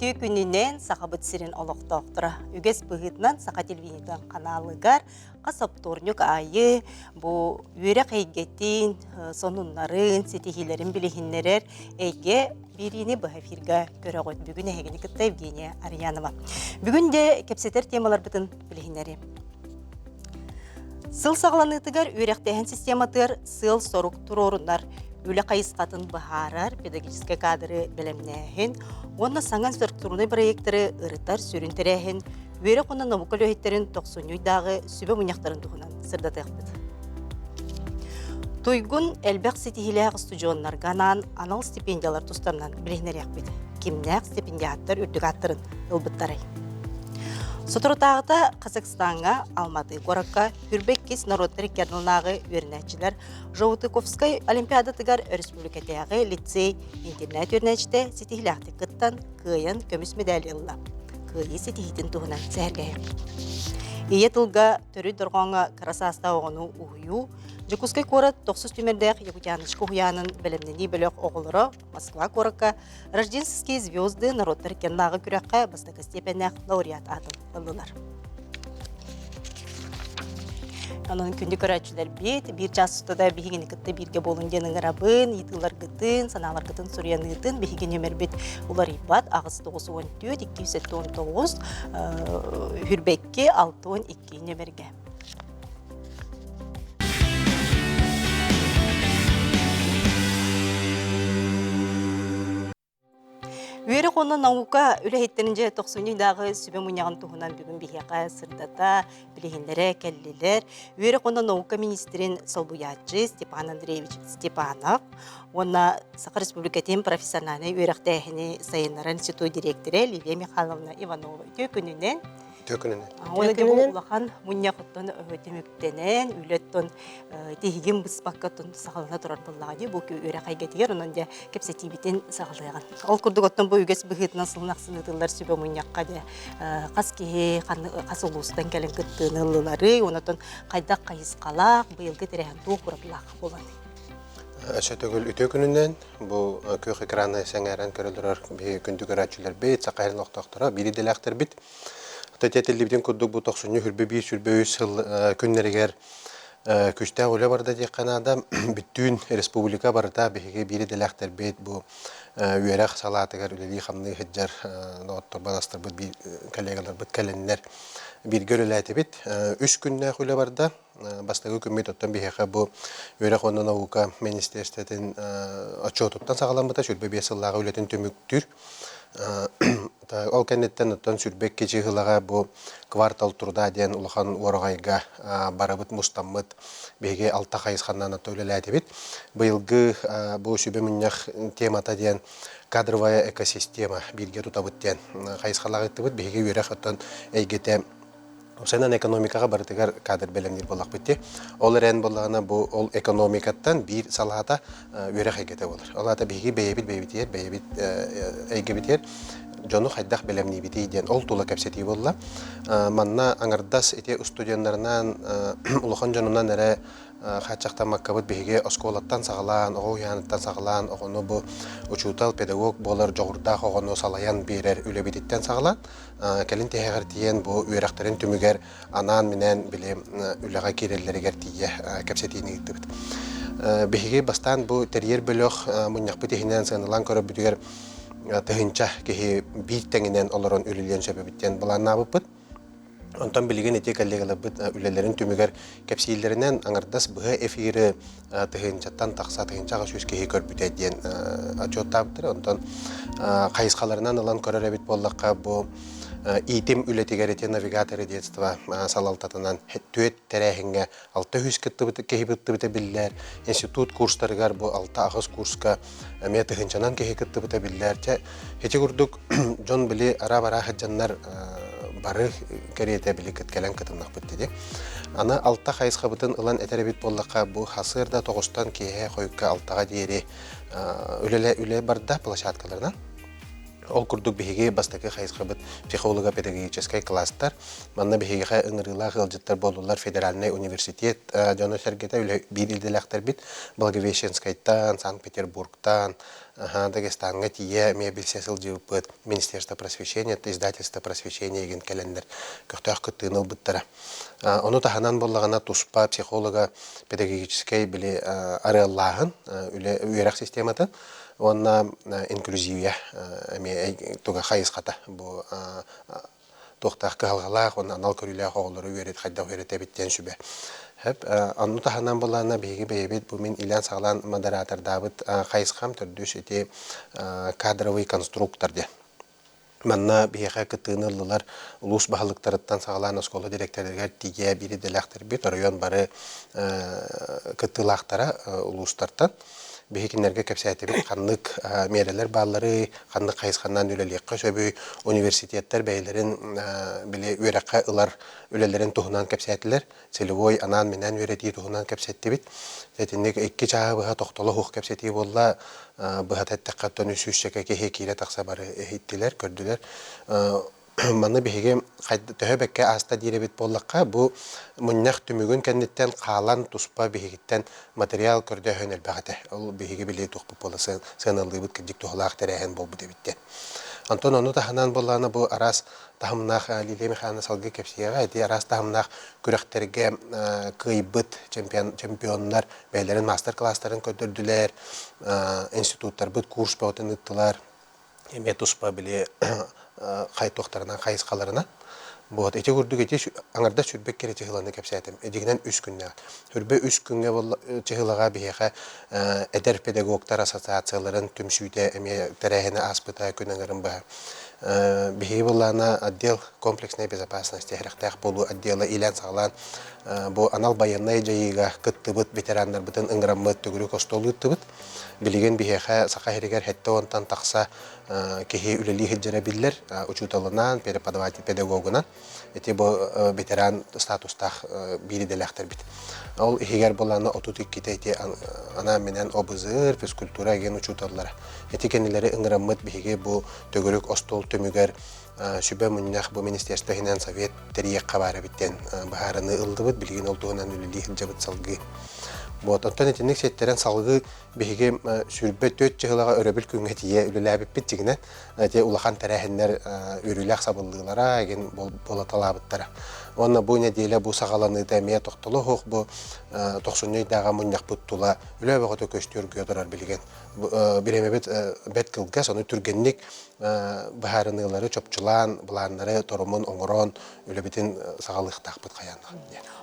Түү күнінен сақабыт сирен олықтоқтыра. Үгес бұғытынан сақа телевизион каналыгар қасаптурнюк айы, бұ үйре қайгеттен, сонунларын, сетихилерін білігінлерер әйге биrini bu hafirga göre koydu. Bugün ehegini kıtta Evgeniya Aryanova. Bugün de kepseter temalar bütün bilginleri. Sıl sağlanıtıgar ürektehen sistematır, sıl soruk turorunlar, üle kayıskatın baharar, pedagogik kadrı bilemnehin, onunla sangan struktürünü proyektleri ırıtar sürünterehin, üre konan namukal öğütlerin 90 dağı sübe munyakların tuğunan sırdatı yapıdı. Tuygun elbek setihileği stüdyonlar ganan anal stipendiyalar tustandan bilginler yakbedi. Kimnek stipendiyatlar ürdük attırın ılbıttaray. Soturutağıda Kazakistan'a Almaty Gorakka Hürbekis Narodları Kernılnağı öğreneciler Joutukovskay Olimpiyada tıgar Respublikatyağı Litsey internet öğrenicide setihileği kıttan kıyın kömüs medalyalı. Kıyı setihitin tuğunan zərgəyə. İyi tılga törü durğanğa karasasta oğunu uhuyu, Jekuskay Korat 9 tümerdək Yakutyanışkı huyanın bilimneni bölük oğulları Moskva Korakka Rождественские звезды Народları Kernılnağı kürekka bastıqı stepenək laureat atıldılar. Onun kündük öğretçiler bir çasıda bihigini kıttı birge bolungenin arabın, yıtılar gıtın, sanalar gıtın, Suriyanı gıtın, bihigin ömer bit ular ibat, ağız 914, 219, Hürbekki 612 nömerge. Üyeri konu nauka ülehitlenince 90 dağı sübe munyağın tuğunan bugün bihiyaqa sırdata bilehinlere kelliler. Üyeri konu nauka ministerin Solbuyatçı Stepan Andreevich Stepanov, ona Sakha Respublikatin profesyonelini üyerektehini sayınların institut direktörü Livia Mikhalovna Ivanova tökününen. Onu da bu ulağan munyağıttan öğütemüktenen, ületten tehigin bısbakatın sağlığına durar bullağı bu üyere kaygetiger, onun da kepsetibitin sağlayan. Ol kurdukottan bu üges bıhıt nasıl naqsınıdırlar sübe munyaqqa da qaskehe, qasılıustan kelen kıttığın ıllıları, ondan qaydak qayısqalaq, bıyılgı terehen tuğ kurabılaq boladı. Aşağı ütü gününden bu kök ekranı sengeren körülür bir gündük öğretçiler bit, sakayın noktaktara biri delektir bit. Tetiyetelibden kurduk bu 90 hürbe bir sürbe 100 yıl günleriger küçte öyle barda diye Kanada bütün Respublika barda biri delektir bit bu üyerek salatıgar üleli hamlı hiccar doktor badastır bu bir kollegalar bit kalenler bir görületi bit 3 günde öyle barda Bastığı hükümet ottan bir heka bu üyerek onun avuka ministerstetin açığı tuttan sağlanmada sürbe bir yasıllağı ületin tümüktür. Ol kennetten ottan sürbek keçi hılağa bu kvartal turda diyen ulağan orağayga barabıt mustammıt bege alta kayıskandan atöleledi bit. Bıyılgı bu sübe münnyak temata diyen kadrovaya ekosistema bilge tutabıt diyen kayıskanlağı etibit bege üyerek ottan eygete Senin ekonomikaga barıtıgar kadir belemler bolaq bitti. Ol eren bolağına bu ol ekonomikattan bir salata üyerek eygete olur. Olata bege beyebit yer, beyebit eygebit yer. Jonu haydaq belemni biti diyen ol tula kapseti bolla. Manna angardas ete studiyanlarından ulağan jonundan ere Haçaqtan makkabıt bege oskolattan sağlan, oğu yanıttan sağlan, oğunu bu uçutal pedagog bolar joğurdaq oğunu salayan birer ülebititten sağlan. Kelin teheğer diyen bu üyereklerin tümüger anan minen bile üleğa kirelleri gertiye kapsetini gittibit. Bege bastan bu teriyer bölük munyaqbı tehinen sanılan körü bütüger Tığınca ki bir tenginen olaran ülüleyen sebebitten bulanna bıpıt. Ondan bilgin eti kallegalı bıt ülelerin tümüger kapsiyellerinden angardas bıha efiri tığıncattan taqsa tığıncağa söz kehi körbüte diyen açot tabıdır. Ondan kayısqalarından alan körörebit bollaqqa bu itim ületigereti navigatörü detstva salaltatınan tüet terehinge 600 kehi bıttı bite biller. Institut kurslarıgar bu 6 ağız kurska metihıncanan kehi kıttı bite biller. Heti kurduk John Billy ara haccanlar barı keriyete bilikit gelen kıtımlaq bitti. Ana altta kayısqa bıtın ılan eterebit bollaqqa bu hasırda toğustan kehe koyukka alttağa diyeri üle barda plaşatkalarından. Ол курдук биһиги бастакы хайсқабыт психолого-педагогический класстар. Манна биһиги ыңырыла хылжыттар болулар федеральный университет жоно сергете үле бирилделектер бит Благовещенскайттан, Санкт-Петербургтан, Дагестанга тие мебелсе сылжыбыт Министерство просвещения, издательство просвещения еген календар көктөх кыттыыныл быттара. Ону таханан боллагана туспа психолого-педагогический биле арыаллаһын үле үерак систематын онна инклюзивия туга хайысқата бу тохтах калгалах он анал көрүлө хоолору үйрөт хайда үйрөтө биттен сүбө хеп анну таханан болана биги бейбит бу мен илан саглан модератор дабыт хайысқам төрдөш эти кадровый конструктор де манна биха кытыыныллар улус баһалыктарыттан сагалан оскола директорлерге тиге бири делактер бит район бары кытылактара улустартан бехикинерге кепсәтебит ханнык мерелер баллары ханнык кайсханнан үлелekкә сөбүй университеттер бәйләрен биле үрәккә ылар үлеләрен тухунан кепсәтеләр целевой анан менән үрәти тухунан кепсәттебит тетинник икки чагыга тохтолы хук кепсәти булла быһатат тәкъаттан үсүшчәкә кехекиле такса бары эһиттеләр көрдүләр Маны биһиге төһөбекке аста диребит боллакка бу муннах түмүгүн кеннеттен каалан туспа биһигиттен материал көрдөһөн элбагате. Ол биһиге биле тухпу поласы сыналыбыт кидик тухлаак терехен болбу дебитте. Антон ону таханан болланы бу арас тахымнах Лилия Михайловна салгы кепсиега эти арас тахымнах күрәхтерге кыйбыт чемпионнар бәйләрен мастер-класстарын көтөрдүләр, институттар бит курс баутын ыттылар. Эме туспа биле кай тохтарынан кайыскаларына вот эти гурдук эти аңарда сүрбек кере чыгыланы кепсәтем эдигенен 3 күннәр хүрбе 3 күнгә чыгылага бияха эдер педагогтар ассоциацияларын түмшүйтә эме терәһенә аспыта күнәгәрен ба бихевлана отдел комплексной безопасности хәрәхтәх булу отделы илән саглан бу анал баяннай җайга кыттыбыт ветераннар бутын инграммыт түгүрү костолы тыбыт билеген бихеха сакаһиригәр хәтта онтан такса кеһи үлели хиҗәре билләр учуталынан преподаватель педагогынан эти бу ветеран статустах бириделәхтер бит ол хигәр буланы отутык китәйти ана менән обызыр физкультура ген учуталлар эти кенеләре инграммыт бихеге бу түгүрүк остол төмүгәр Шүбә муннах бу министерство финанс совет терие кабары биттен баһарыны ылдыбыт билген олтугунан үлели хиҗабыт салгы. Вот оттан этинник сеттерен салгы биһиге сүрбе 4 җылга өрөбүл күнгә тие үлеләбип биттигенә те улахан тарахыннар үрүләк сабылдылара ген бола талабыттара. Онна бу неделе бу сагаланы да мия токтолу хок бу 90-дагы муннак буттула үләбәгә көстөргө турар билген. Биремебет бет кылга соны түргенник баһарынылары чопчулан буланнары торумун оңорон үлебитин сагалыктак бит каянга.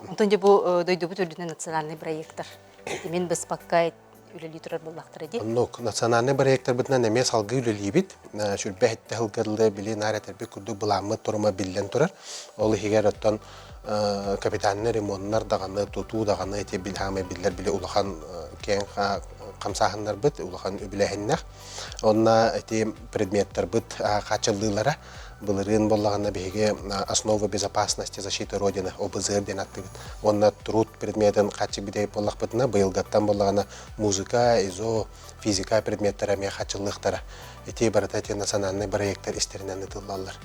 Онтон же бу дойдубут үлүнөн национальный проекттар. Мен без пока үлели турар буллактыр ди. Нук национальный проекттар битнен эме салгы үлели бит. Шүрбәт тәһилгәрле биле нарәтер бит күрдү буламы торума биллен турар. Ол хигәр оттан капитанны ремонтлар даганы туту даганы эти билһаме биллер биле улахан кен камсахыннар бит улахан биләһеннәх. Онна эти предметтар бит качылдылара Былырын боллагана биге основа безопасности защиты родины ОБЗР ден аттыбыт. Онна труд предметен качы бидей боллакпытына быйылгаттан боллагана музыка, изо, физика предметтері ме качылыктары. Эти баратати национальный проекттер истеринен ытыллалар.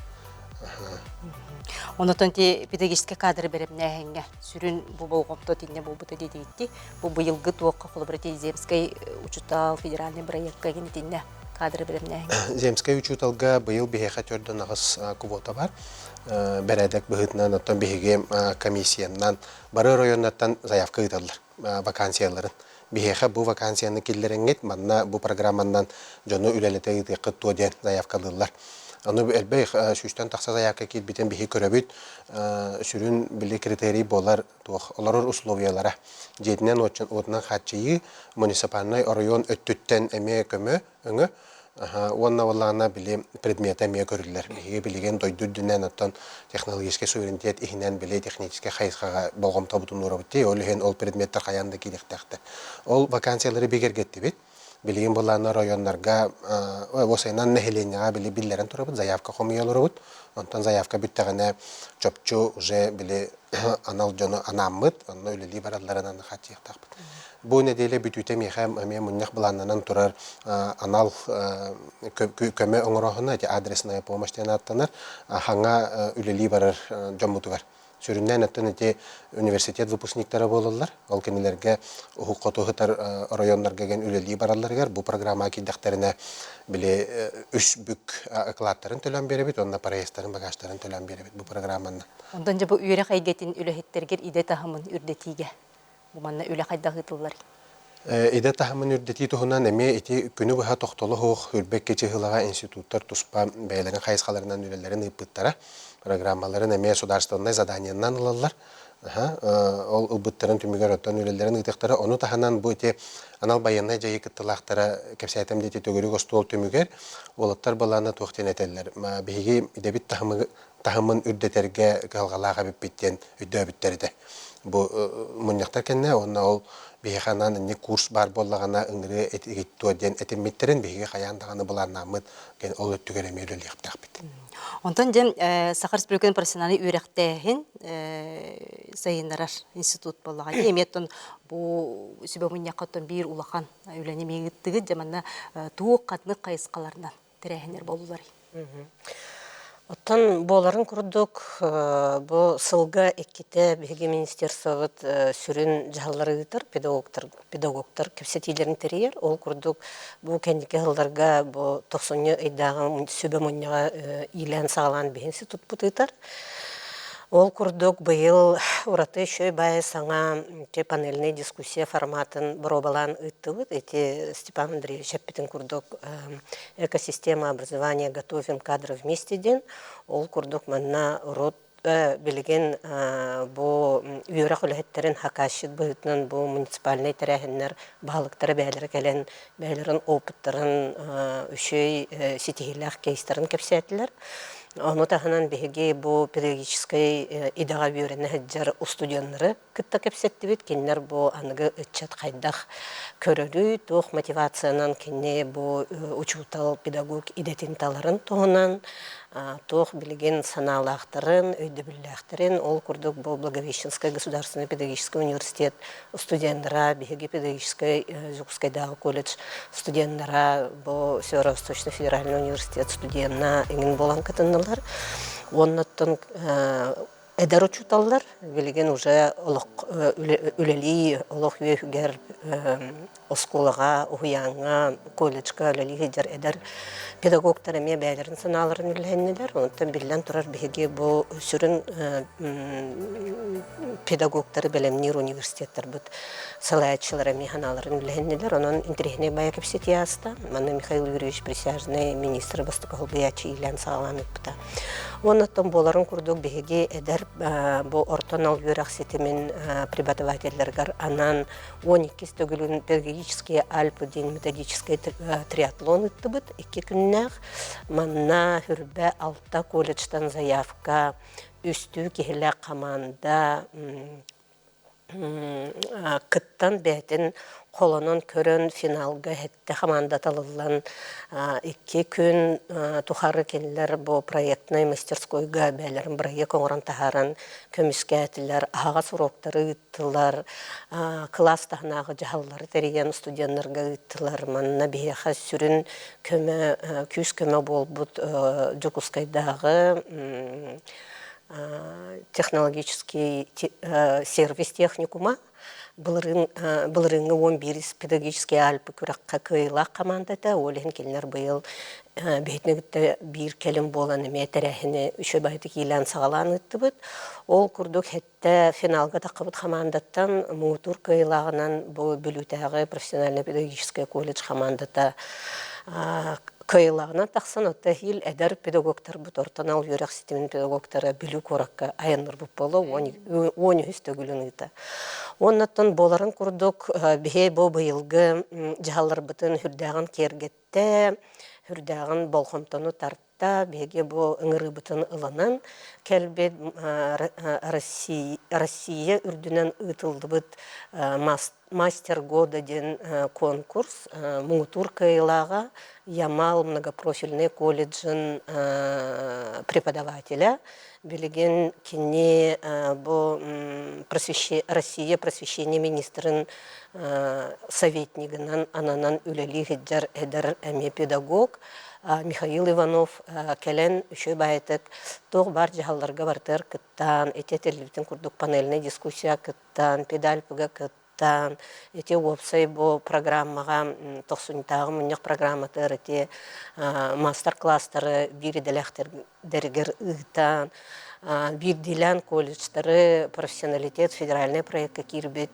Онотон те педагогический кадр берем нәһәңгә. Сүрүн бу болгомто тинне бу бута дидетти. Бу быйылгы туакка коллаборатив земской учутал федеральный проектка гене тинне кадры берем нәһәңгә. Земской учуталга быйыл бихеха төрдө нагыс квота бар. Бередек быһытнан оттон биһиге комиссияннан бары районнан заявка ыталлар вакансияларын. Бихеха бу вакансияны киллеренгет манна бу программандан жону үлелете ытыкты ден заявкалылар. Аны элбей сүстән такса заявка кит битен бихи көрөбүт сүрүн били критерий болар тух олар условиялары. Жетинен отнан хатчıyı муниципальный район өттүттен эме көмө өңө Онна валлана били предмета эме көрүлөр. Биге билген дойдүдүнөн оттон технологический суверенитет ихинен били технический хайсага болгом табутун урабытты. Ол предметтер каянда килектекте. Ол вакансиялары бигергетти бит. Билген болланы районнарга осайнан нехеленяга били биллерен турабыт, заявка хомуяларыбыт. Онтон заявка биттегене чопчу уже били анал жону анаммыт, онно үлели баралларынан хатыяктакбыт. Бу неделе бүтүтэ мехам аме муннах буланнан турар анал көмө оңорохуна адресная помощь тенаттанар ханга үлели барар жоммутугар. Сүрүннән аттан университет выпускниктары болалар. Ол кенелерге хукутугытар районнарга ген үлели баралларгар. Бу программа киддәхтеренә биле үш бүк окладтарын төләм беребит, онна проекттарын багажтарын төләм беребит бу программаны. Ондан жа бу үйрә кайгетін үләһеттергер иде тахымын үрдетиге. Бу манна үлә кайдагытылар. Иде тахамын үрдети туһунан эме ити күнү быха тохтолу хух үрбек кече хылага институттар туспа бәйләрен хайскаларынан үлеләрен ыппыттара программаларын эме государственный заданиянан алалар. Ол ыппыттарын түмүгөр оттан үлеләрен ытыктара ону таханан бу ити анал баянна жайы кыттылактара кепсәйтем дити төгөрү гостол түмүгөр олаттар баланы тохтен этеллер. Биги идебит тахамын үрдетерге калгалага биттен үддөбүттерде. Бу муньяктар кенне онна ол биханан не курс бар боллагана ыңгыры этиттуаден этимиттерин биге хаяндаганы буларнамыт ген ол өттүгереме үлеликтакбит. Онтон жем Сахар Республиканы профессионалый үйрәктәһин сайыннарар институт боллага. Эметтон бу сөбөмүньяккаттан бир улахан үләне мегиттиги жаманна туок катны кайыскаларынан тирәһенер болулар. Оттан боларын курдук бу сылга экките биги министерство сүрүн жаһалларыгытар педагогтар кепсетилерин терьер ол курдук бу кендике хылдарга бу 90 айдагы сөбө моньяга илен сагалан би институт бутытар. Ол курдук быйыл ураты шөй бай саңа панельный дискуссия форматын бробалан ыттыбыт. Эти Степан Андреевич Аппетин курдук экосистема образования готовим кадры вместе ден. Ол курдук манна рот билген бу үйрәк үләһеттерин хакашит быытнан бу муниципальный тәрәһеннәр балыктары бәйләре кәлән бәйләрен опыттарын үшөй ситихилах кейстерин кепсәтләр. Оны таханан биһиги бу педагогической идага бюренә хаҗар студентлары кытта кепсәтте бит киннәр бу аныгы ичат кайдах көрөрү тох мотивациянан кинне бу учутал педагог идетинталарын тоһунан тох билген саналахтарын өйдө биллахтарын ол курдук бу Благовещенский государственный педагогический университет студентлара биһиги педагогический Жукскайдагы колледж студентлара бу Северо-Восточный федеральный университет студентна иңин болан кытыннылар. Оннаттан эдер учуталлар билген уже үлели олох үйгер осколага уянга колледжга үлели хидер эдер педагогтар эме бәйләрен саналарын үләннеләр. Онтан биллән турар биһиги бу сүрен педагогтары белемнир университеттер бут салаятчылар эме ханаларын үләннеләр. Онан интерехне бая кепсетияста мана Михаил Юрьевич Присяжный министр бастыкылбыячы илән сагаланып бута. Оннан боларын курдук биһиги эдер бу ортонал юрак сетемен преподавательләргә анан 12 төгүлүн педагогические Альпы ден методический триатлон иттибит 2 күннәк манна хүрбә алта колледждан заявка үстү киһилә команда кыттан бәтен қолонон көрөн финалга хетте команда талылан 2 күн тухары келлер бу проектный мастерскойга бәләрен проект оңран тахаран көмүскәтиләр ага суроктары ыттылар класс тахнагы жаһаллары тереген студентларга ыттылар манна бияха сүрүн көмө күз көмө болбут Жукускайдагы технологический сервис техникума Былырыңы 11 педагогический Альпы күрәккә кыйла командада олен келнер быйыл бейтнегитте бир келим болан эме тәрәһине үшө байтык илан сагалан ыттыбыт. Ол курдук хетте финалга такыбыт командаттан мутур кыйлагынан бу бүлүтәгы профессиональный педагогический колледж командата кыйлагына таксан отта хил эдер педагогтар бу тортанал юрак системен педагогтары билүү коракка аяннар бу боло 10 төгүлүнүтә. Оннаттан боларын курдук бихе бу быйылгы жаһаллар бытын хүрдәгән кергетте хүрдәгән болхомтону тартта беге бу ыңыры бытын ыланан келбет Россия үрдүнен ытылды бит мастер года ден конкурс Мутур кыйлага Ямал многопрофильный колледжин преподавателя билеген кине бу Россия просвещение министрин советнигынан ананан үлели хиджар эдер әме педагог Михаил Иванов келен үшөй байтык тоқ бар жахалларга бартыр кыттан, эте телевизион курдук панельный дискуссия кыттан, педаль пыга кыттан, эте опсай бу программага тоқсунтагы муньяк программатыр, эте мастер-класстары бири делехтер дерегер ыгтан, бир дилан колледжтары профессионалитет федеральный проектка кирбет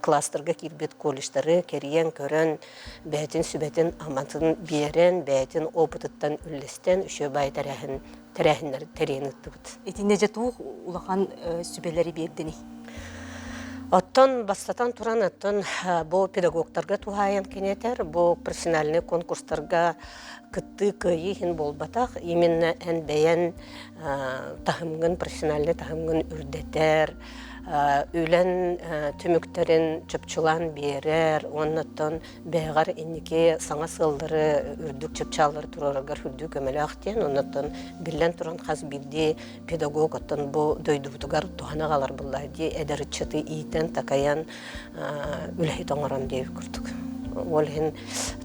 кластерга кирбет колледжтары кериен көрөн бәтин сүбәтин аматын берен бәтин опытыттан үллестен үшө бай тәрәһиннәр тәрәһин ыттыбыт. Этинде жету улахан сүбелери бердини. Оттон бастатан туран оттон бу педагогтарга тухайын кенетер, бу профессиональный конкурстарга кытты кыйын болбатах, именно ән бәйән тахымгын, профессиональный тахымгын үрдетер, үлән түміктерін чөпчулан берер, оннаттан бәйгар иннеке саңа сылдары үрдік чөпчалары турарагар үрдік өмелі ақтен, оннаттан білен туран қаз білді педагог оттан бұл дөйдубутугар тухана қалар бұллайды, әдәрітчаты ийтен такаян үләхи тоңарам дейіп күрдік. Олхин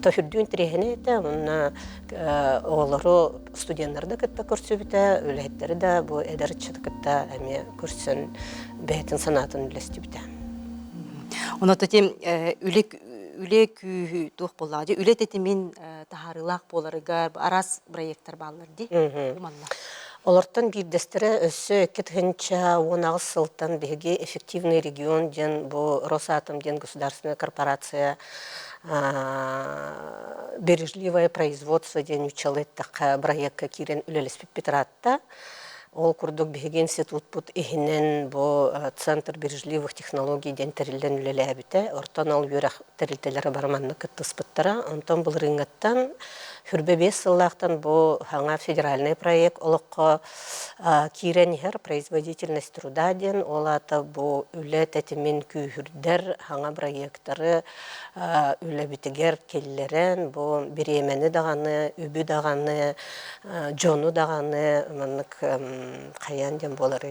тофирдүн трехне та онна олары студентларда кытта көрсөбүтә, үләһеттәре дә бу эдәрчә кытта әме көрсөн бәйтен санатын үләстүбүтә. Оны тотем үле күй тух булады. Үле тетемин тахарылак боларыга арас проекттар баллар ди. Олардан бирдестері өссі 2016 сылтан беге эффективный регион ден бу Росатом ден государственная корпорация бережливое производство ден учалеттақ проектка кирен үлелеспіп Петратта. Ол курдук беге институт бут ихинен бу центр бережливых технологий ден тәрілден үлелі әбіті. Ортан ал үйрақ тәрілтелері барманны кыттыспыттара. Онтан бұл рыңаттан Хүрбе 5 сыллақтан бұл хаңа федеральный проект олыққа киренер производительность труда ден, олата бұл үлі тәтімен күйірдер хаңа проекттары үлі бітігер келлерен, бұл беремені дағаны, үбі дағаны, жону дағаны, мұнық қаян ден болары.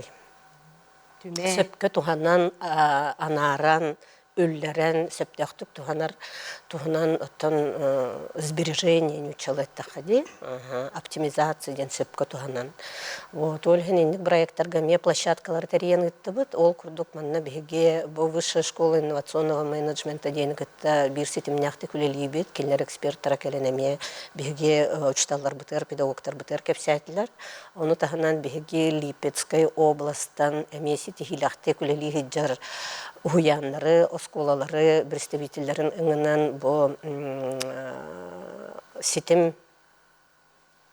Сөпкі туғанан анаран, үлләрен сөптәқтік туғанан оттан сбережение нючалетті қади, оптимизация ден сөпкі туғанан. Олхен ендік проекттарға ме площадкалар тәрен үтті бұд, ол күрдік манна беге бұл высшая школа инновационного менеджмента ден күтті бір сетімняқты күлелі бет, келер эксперттара кәленеме беге учталар бұтыр, педагогтар бұтыр кәпсәтілер. Оны тағынан беге Липецкай областан әме сетихилақты күлелі хиджар уяннары, осколалары, представительлерин ыңынан бұл сетім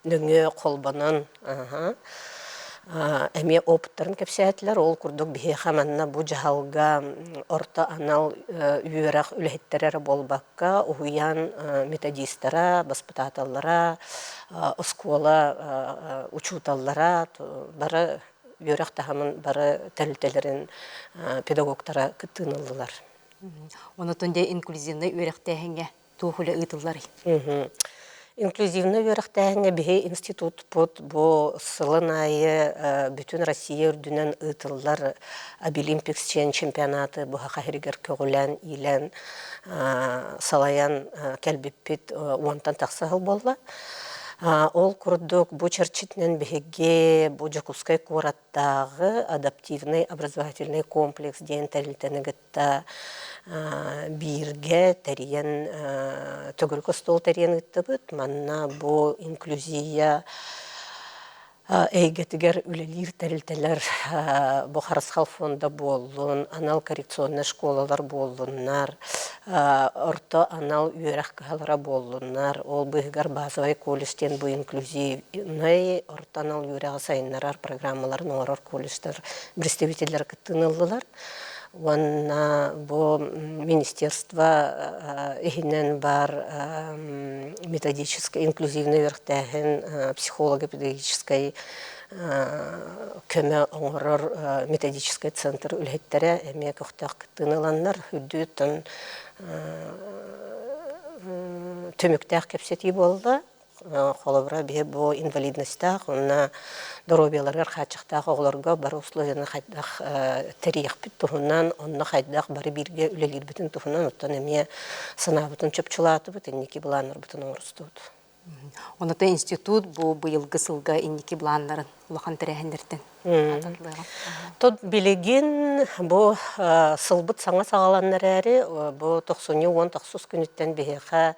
дөңе қолбанан әме опыттарын кәпсәтілер. Ол күрдік бейе қаманна бұл жағалға орта анал үйерақ үләйттәрері болбаққа уян методистара, баспытаталара, оскола учуталлара, бары үйерақ тағамын бары тәлітелерін педагогтара күттін ұлдылар. Оны түнде инклюзивный үйерақтәңе туғылы ұйтылар. Инклюзивный үйерақтәңе бейе институт бұд бұл сылын айы бүтін Россия үрдінен ұйтылар Обилимпикс чемпионаты бұға қағыргер көгілен, илен, салаян кәлбіппет уантан тақсағыл болла. Ол күрдік бұ чарчитнен беге бұ Жакускай қораттағы адаптивный образовательный комплекс ден тәрілтіні гітті бирге тәрен төгілгі стол тәрен гітті бұд. Манна бұ инклюзия әйгетігер үлелер тәрілтелер бұ Харасхал фонда болуын, анал коррекционный школалар болуыннар, орта анал үйерақ қағалара болуыннар, ол бұғығар базовай колледжтен бұ инклюзивный орта анал үйераға сайынларар программаларын орар колледжтер представителер күттіңілділер. Онна бұл министерство ихинен бар методической, инклюзивный верхтәхін психолого-педагогической көмі оңырыр методический центр үлхеттері әме көқтақ күттіңіланлар хүддеттін төміктәқ кәпсеті болды. холобра бе бу инвалидностях, онна доробияларга хачыктах оглорга бар условияны хайдах тарих бит тухунан, онна хайдах бары бирге үлелир бүтүн тухунан, оттан эме санабытын чөпчулаты бит, инники буланыр бүтүн орустут. Оната институт бу быйылгы сылга инники бланнарын улахан тәрәһендерден. Тот билеген бу сылбыт саңа сагаланнар әри, бу 90-10 тахсус күнүттен бехе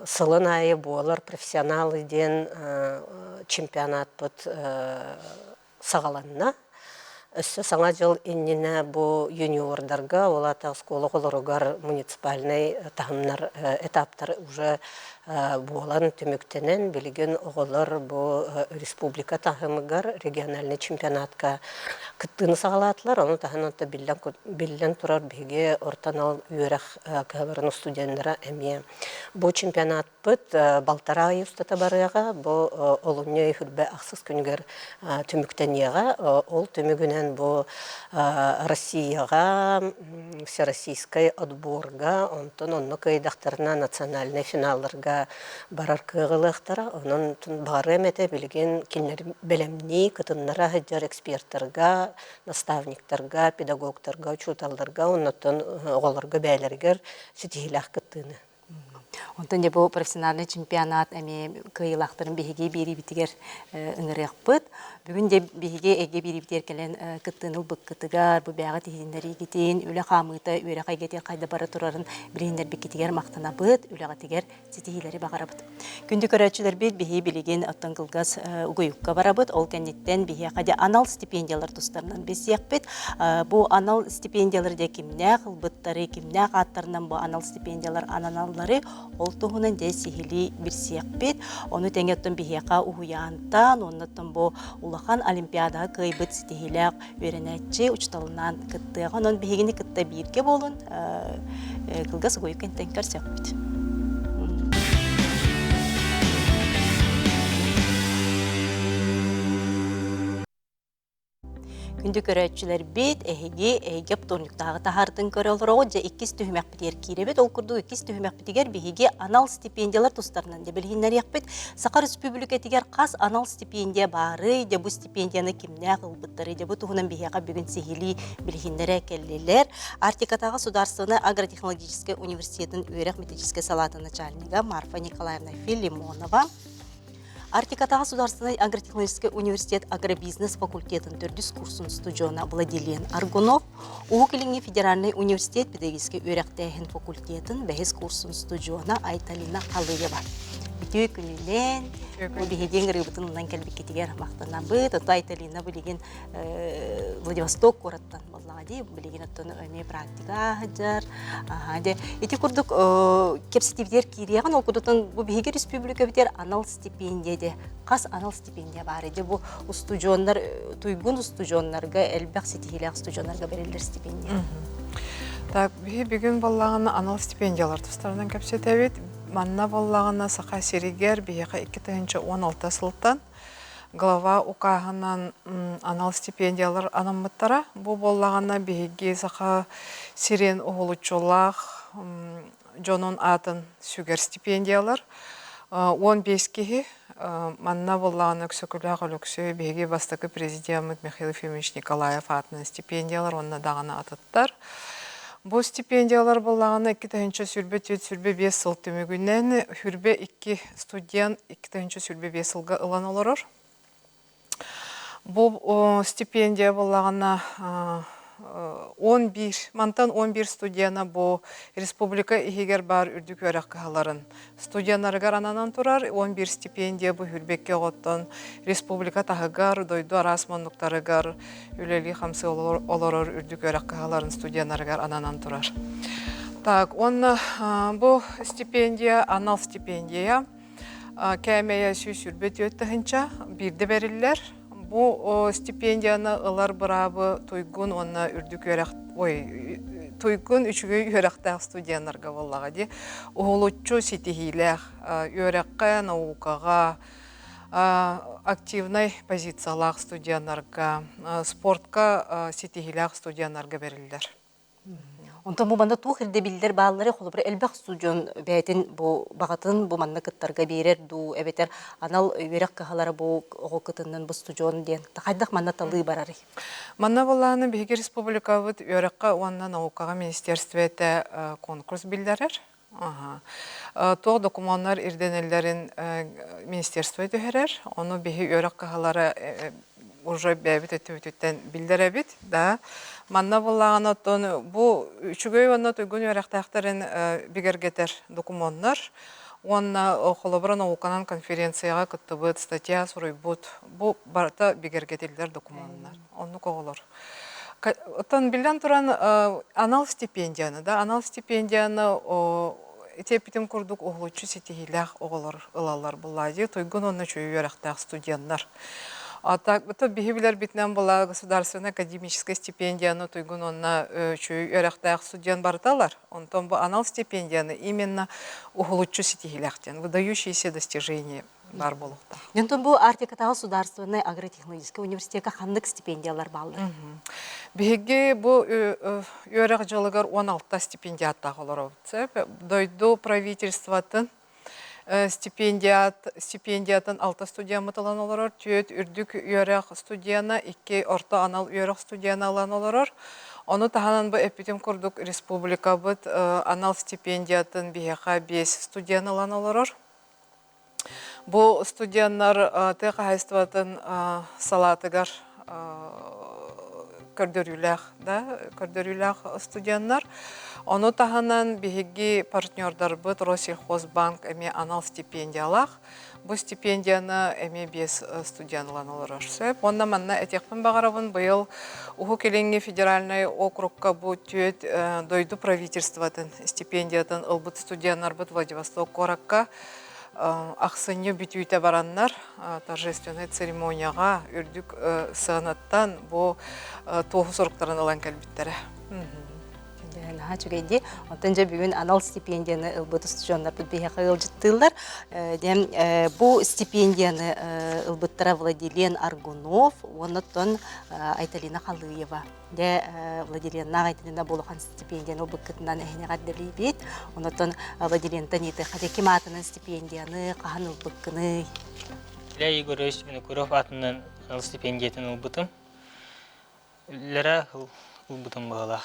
сылын айы болар профессионал иден чемпионат бут сагаланна. Өссө саңа жыл иннене бу юниордарга, олата школа колоругар муниципальный тахымнар этаптар уже болан төмөктенен билеген оголор бу республика тахымыгар региональный чемпионатка кыттыны сагалатлар, оны тахананта биллен турар биге ортанал үйрэх кабарын студенттара эме. Бу чемпионат быт балтара айыстата барыга, бу олунья хүрбе аксыз күнгөр төмөктенега, ол төмөгүнен бу Россияга, всероссийской отборга, онтон онны кайдактарына национальный финалларга барар кыгылыктара, онун бары эмете билген кинер белемни кытыннара хаджар эксперттерга, наставниктарга, педагогтарга, учуталдарга, оннотон оголорга бәйлергер ситихилах кыттыны. Онтон де бу профессиональный чемпионат эми кыйлактарын биһиги бири битигер ыңырыакпыт. Бүгүн де биһиги эге бири битер келен кыттыныл быккытыгар бу бага тиһиндери гитин үле хамыта үре кайгете кайда бара турарын билендер бикитигер мактанабыт, үле гатигер ситихилери багарабыт. Күндү көрөчүлөр бит биһи билеген оттон кылгас угуюкка барабыт. Ол кеннеттен биһи кайда анал стипендиялар тустарынан бесиякпыт. Бу анал стипендиялар де кимне кылбыттары, кимне каттарынан бу анал стипендиялар ананаллары ол туһунан де сихили бирсиякпыт. Оны теңеттен биһига уянтан, оннотон бу улахан олимпиада кыйбыт ситихилак өренетчи учталынан кыттыга, онон биһигини кытта бирге болун кылгас угуюккентен көрсөкпүт. Күндү көрөчүлөр бит эге птурниктагы тахардын көрөлөрөгө же 2 түһүмөк битер киребит. Ол курду 2 түһүмөк битигер биһиге анал стипендиялар тустарынан де билгеннер якпыт. Сака республика тигер кас анал стипендия бары, де бу стипендияны кимне кылбыттары, де бу туһунан биһига бүгүн сихили билгеннер келлелер. Артикатагы государственный агротехнологический университетин өйрөк методический салаты начальника Марфа Николаевна Филимонова, Артикатагы государственный агротехнологический университет агробизнес факультетин төрдүс курсын студиона Владилен Аргунов, Уукилинги федеральный университет педагогический өйрөктехин факультетин бэхис курсын студиона Айталина Калыева. Бүтү күнүлен бу биһиген гырыбытынан келбикетигер мактанабыт. Айталина билеген Владивосток городтан боллагади, билеген оттон эме практика хаджар. Де эти курдук кепситивдер киряган, ол курдуктан бу биһиге республика битер анал стипендия, кас анал стипендия бар иде. Бу студиондар, туйгун студионнарга, элбак ситихилак студионнарга берилер стипендия. Так, бүгүн баллагана анал стипендиялар тустарынан кепсетебит. Манна баллагана сака серигер бияка 2016 сылтан глава укаганан анал стипендиялар анаммыттара. Бу баллагана биги сака сирен оголучулах жонун атын сүгер стипендиялар 15 кихи манна баллагана көсөкүлак өлөксө биги бастакы президент Михаил Ефимович Николаев атынан стипендиялар онна дагана атыттар. Бу стипендиялар боллаганы 2-нче сүрбе 5 сыл төмөгүнөн хүрбе 2 студент 2-нче сүрбе 5 сылга ылан олорор. Бу стипендия боллагана 11 студияна бу республика ихигер бар үрдүк өрөккаларын студиянаргар ананан турар. 11 стипендия бу хүрбекке готтон республика тахыгар дойду арасмандыктарыгар үлели хамсы олорор үрдүк өрөккаларын студиянаргар ананан турар. Так, он бу стипендия, анал стипендия кәмея сүрбет өттігінча бирде берілер. Бу стипендияны ылар бұрабы туйгун онна үрдік туйгун үчүгөй өрәктәк студиянарга боллага ди. Оголуччу ситихилэх өрәккә наукага активный позициялах студиянарга спортка ситихилэх студиянарга берилдер. Онтон бу манда тух илде билдер баалары холбур элбек студион бәйтин бу багатын бу манна кыттарга берер ду эбетер анал верек кахалары бу ого кытыннан бу студион ден тахайдак манна талы барары. Манна болланы биһиги республикабыт үөрекка уанна наукага министерствете конкурс билдерер. То документтар ирденеллерин министерство төһерер. Оны биһи үөрек кахалары уже бәбит өтүттен билдеребит да. Манна боллаган оттон бу үчүгөй онно туйгун үөректактарын бигергетер документтар. Онна холобран науканан конференцияга кыттыбыт статья суруйбут. Бу барта бигергетилдер документтар. Онну коголор. Оттон билден туран анал стипендияны да, анал стипендияны этепитим курдук оглучу сетихилях оголор ылалар буллайды. Туйгун онна чөй үөректак студенттар. Так, это бихибилер битнен была государственная академическая стипендия, но туйгун онна чүй өрәхтәк студент барталар. Онтон бу анал стипендияны именно угулучу сетихилектен, выдающиеся достижения бар болукта. Онтон бу Артикатагы государственный агротехнологический университетка хандык стипендиялар балды. Биги бу өрәк жылыгар 16 стипендия аттагылар. Дойду правительствотын стипендиятын 6 студия мытылан оларар, түйет үрдік үйерек студияна, 2 орта анал үйерек студияна алан оларар. Оны таханан бу эпитем курдук республика быт анал стипендиятын бихеха 5 студияна алан оларар. Бу студиянар текахайстватын салатыгар көрдөрүлэх студияннар. Оны таханан биһиги партнердар быт Россельхозбанк эми анал стипендиялах. Бу стипендияны эми 5 студиянлан олорашсып. Онда манна этекпен багарабын быйыл уху келеңге федеральный округка бу түйет дойду правительствотын стипендиятын ылбыт студиянар быт Владивосток коракка ақсыны бүтүйте бараннар торжественный церемонияға үрдік сығанаттан бұл тоғы сұрықтарын алан кәлбіттері. Наха чүгейди, онтан жа бүгін анал стипендияны ылбыт студионлар бұд бейхақа ылжыттылар. Бұл стипендияны ылбыттара Владилен Аргунов, онытын Айталина Халыева. Владиленна Айталина болуған стипендияны ылбыт кытынан әхіне қаддырли бет. Онытын Владилентан еті қадеки матының стипендияны, қахан ылбыт кыны. Ля Егорович Винокуров атынан анал стипендиятын ылбытым. Лера ылбытым бағалақ.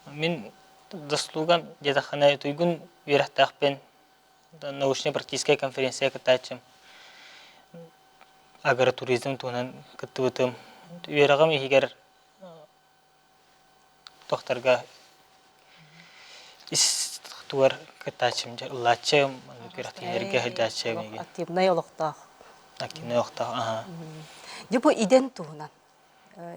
Мен заслугам дедахана туйгун верахтахпен научно-практическая конференция катачым. Агротуризм тунан каттыбытым. Верагам егер тохтарга ис туар катачым лачым, верахтенерге хадачым. Активный олықтақ. Активный олықтақ. Депо иден туғынан.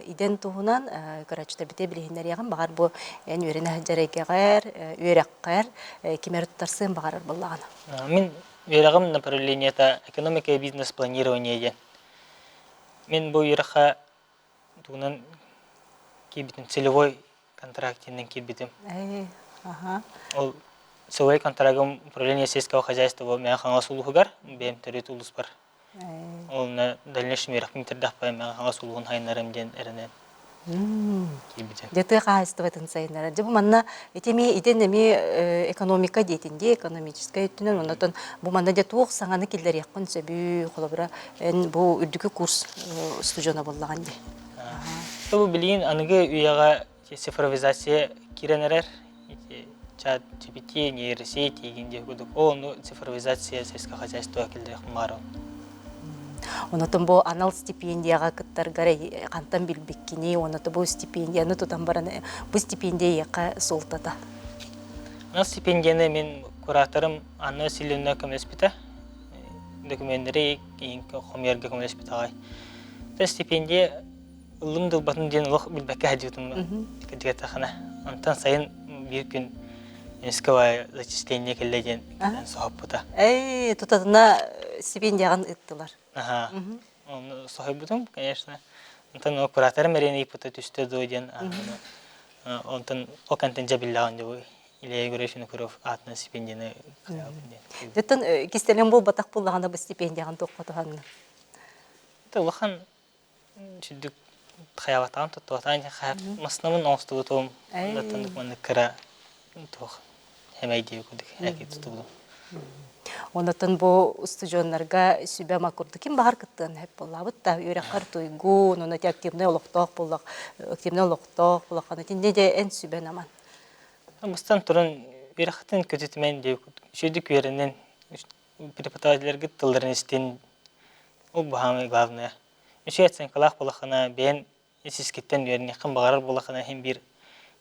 Иден туһунан көрәчтә бите билһиннәр ягын багар бу ән үренә җәрәкәгәр, үрәккәр кимер тутарсын багар буллаган. Мин верагым направлениета экономика и бизнес планирование. Мен бу юраха тугынан кибитин целевой контрактинен кибитим. Ол целевой контрактым управление сельского хозяйства мен хаңасулугар, бем төрет улус бар. Ол на дальнейшем мерахмитердах по мен хаңасулугун хайнарым ден эренен. Кибитим. Дете хастыватын сайнара. Дебу манна этеми иденеми экономика дейтинде, экономическая үттүнөн онотон бу манна де туох саңаны килдер якын сөбү холобра эн бу үрдүкү курс студиона боллаган ди. Бу билин аныгы уяга цифровизация киренерер. Чат GPT, нейросети дегенде гудук. Ол цифровизация сельского хозяйства килдер хмару. Онотон бу анал стипендияга кыттаргара кантан билбеккини, онотон бу стипендияны тутан бараны, бу стипендия яка солтата. Анал стипендияны мен кураторым Анна Силевна Комлеспита, документтери хомерге Комлеспитагай. Та стипендия ылым дылбатын ден лох билбекке хадиутум кадигатахана. Антан сайын бир күн исковое зачисление келлеген сохаппута. Тутатына стипендияган ыттылар. Ага. Он сохаппутум, конечно. Антан кураторым эрени ипута түстө дойден. Онтан окантен жабиллаган дебой. Илья Егорович Винокуров атына стипендияны каябын. Деттен кистелен бул батак буллаганда бу стипендияган токкотуганны. Тылахан чүдүк хаябатан туттуатан хаяп маснамын оңстугутум. Даттандык маны кыра туох хэмэйдээ күдік әке тұтылдым. Онотон бу студионнарга сүбә макурды ким багар кыттын хеп болабыт та үрәккар туйгу, ноны активный олоқтоқ болақ, активный олоқтоқ болақ, аны тинде де эн сүбә наман. Мустан туран үрәхтен көтетмен деп шөдік веренен преподавательлерге тылдарын істен ол бахамы главное. Үші әтсен қалақ болақына бен есескеттен веріне қым бағарар болақына хем бір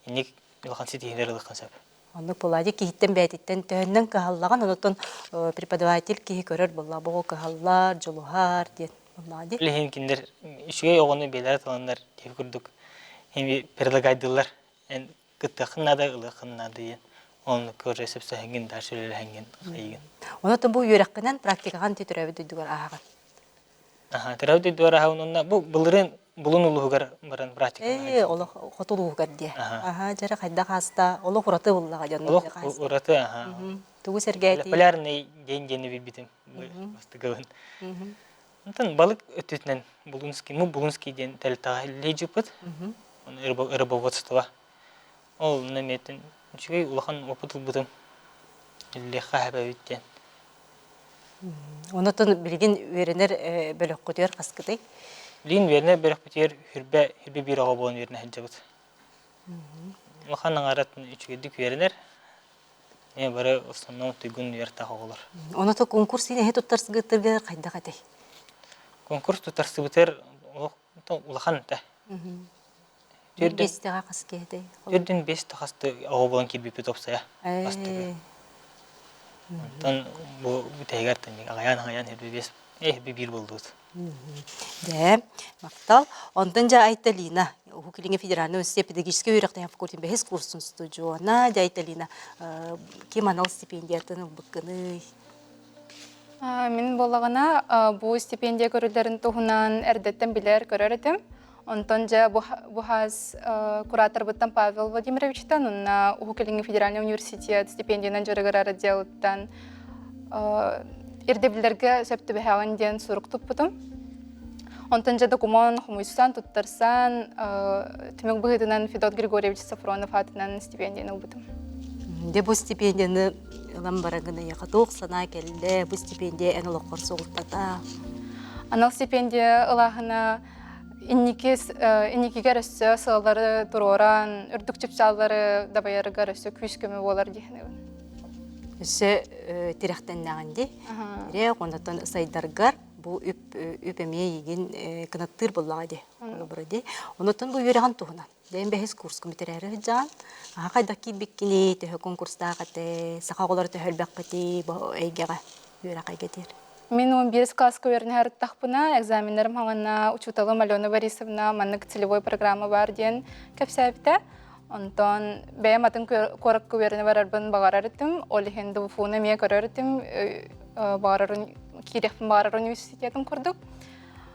енек үлған сетігілер ұлыққан сәп. Онны полади кихиттен бәйтиттен төннен кахаллаган, онотон преподаватель кихи көрөр болла, бого кахаллар, жолухар, ден боллади. Білген кендер үшіге оғыны белер таландар деп күрдік. Хем предлагайдылар. Кытты қыннады, ұлы қыннады. Оны көресіп сөйінген, даршөлелі әңген қайген. Онотон бу үйрәккенен практикахан тетүрәбі дөйдігер ағаған. Түрәуді дуара хауынна бұлырын бұлын ұлығығар баран практика. Олы қотулуғығар де. Жары қайда қаста, олы құраты боллаға жанны. Олы құраты, Туғы сәргәйті. Популярный ден-дені білбітім. Бастығылын. Онтан балық өтетінен бұлынский ден тәлі тағылей жүпіт. Рыбоводствоға. Ол нәметін үшігей ұлақан опытыл бұтым. Үллеқа әбәуіттен. Онотон білген веренер бөлік көтер қасқыдай. Білген веренер бөлік көтер хүрбе бір аға болын верені әджі бұд. Ұлақанның аратын үшігедік веренер. Мен бары ұстаннау түйгін вертақ оғылар. Онотон конкурс ене хет ұттарсы ғыттырға қайда қадай? Конкурс тұтарсы бұтер ұлақан та. Бестіға қас кейді. Түрден бес тұқасты аға болын келбепі топсая. Тан бұл тәйгәртін ағаян herbe bir болды. Де, мақтал. Ондан жа айталина. Хукилинге федеральный университет педагогический үйрақтан факультет бәхес курсын студиона. Де айталина. Кем анал стипендиятын бұққыны? Мен болағына бұл стипендия көрілерін тұғынан әрдеттен білер көрер едім. Онтон жа бұхаз куратор бұттан Павел Владимировичтан, онна Хукилинге федеральный университет стипендияның жарығырары делуттан ирдебилерге сөпті бәхәғын ден сұруқ тұппытым. Онтан жа документ хумуйсан тұттарсан түмек бұғытынан Федот Григорьевич Сафронов атынан стипендияны ұлбытым. Де бұл стипендияны ылам барағыны яқатуқ сана келді, бұл стипендия ән ұлық қорсы ұлттата. Анал стипендия ылағына инникигер өссі сылалары тұроран, үрдік чіпсалары дабайарыгар өссі күйіскөмі болар дейінігін. Өсі тирақтан нағанды, ондан сайдаргар бұл өпеме еген кынаттыр боллағады. Ондан бұл үйреған туғынан. Дәйін бәхес курс көмітері жан. Қайдақ кейбеккені төхі конкурстағаты, сақағылар төхіл бәққеті әйгеға үйре қайгетер. Мен 11 класска өріне әріттақпына, экзамендерім хаңына учуталым Алена Борисовна, маннык целевой программа бар ден көпсәбіті. Онтон бәйім атын қорыққы өріне барарбын бағар әріттім. Олихен дұфуны ме көрер әріттім. Кирекпін бағарар университетін көрдік.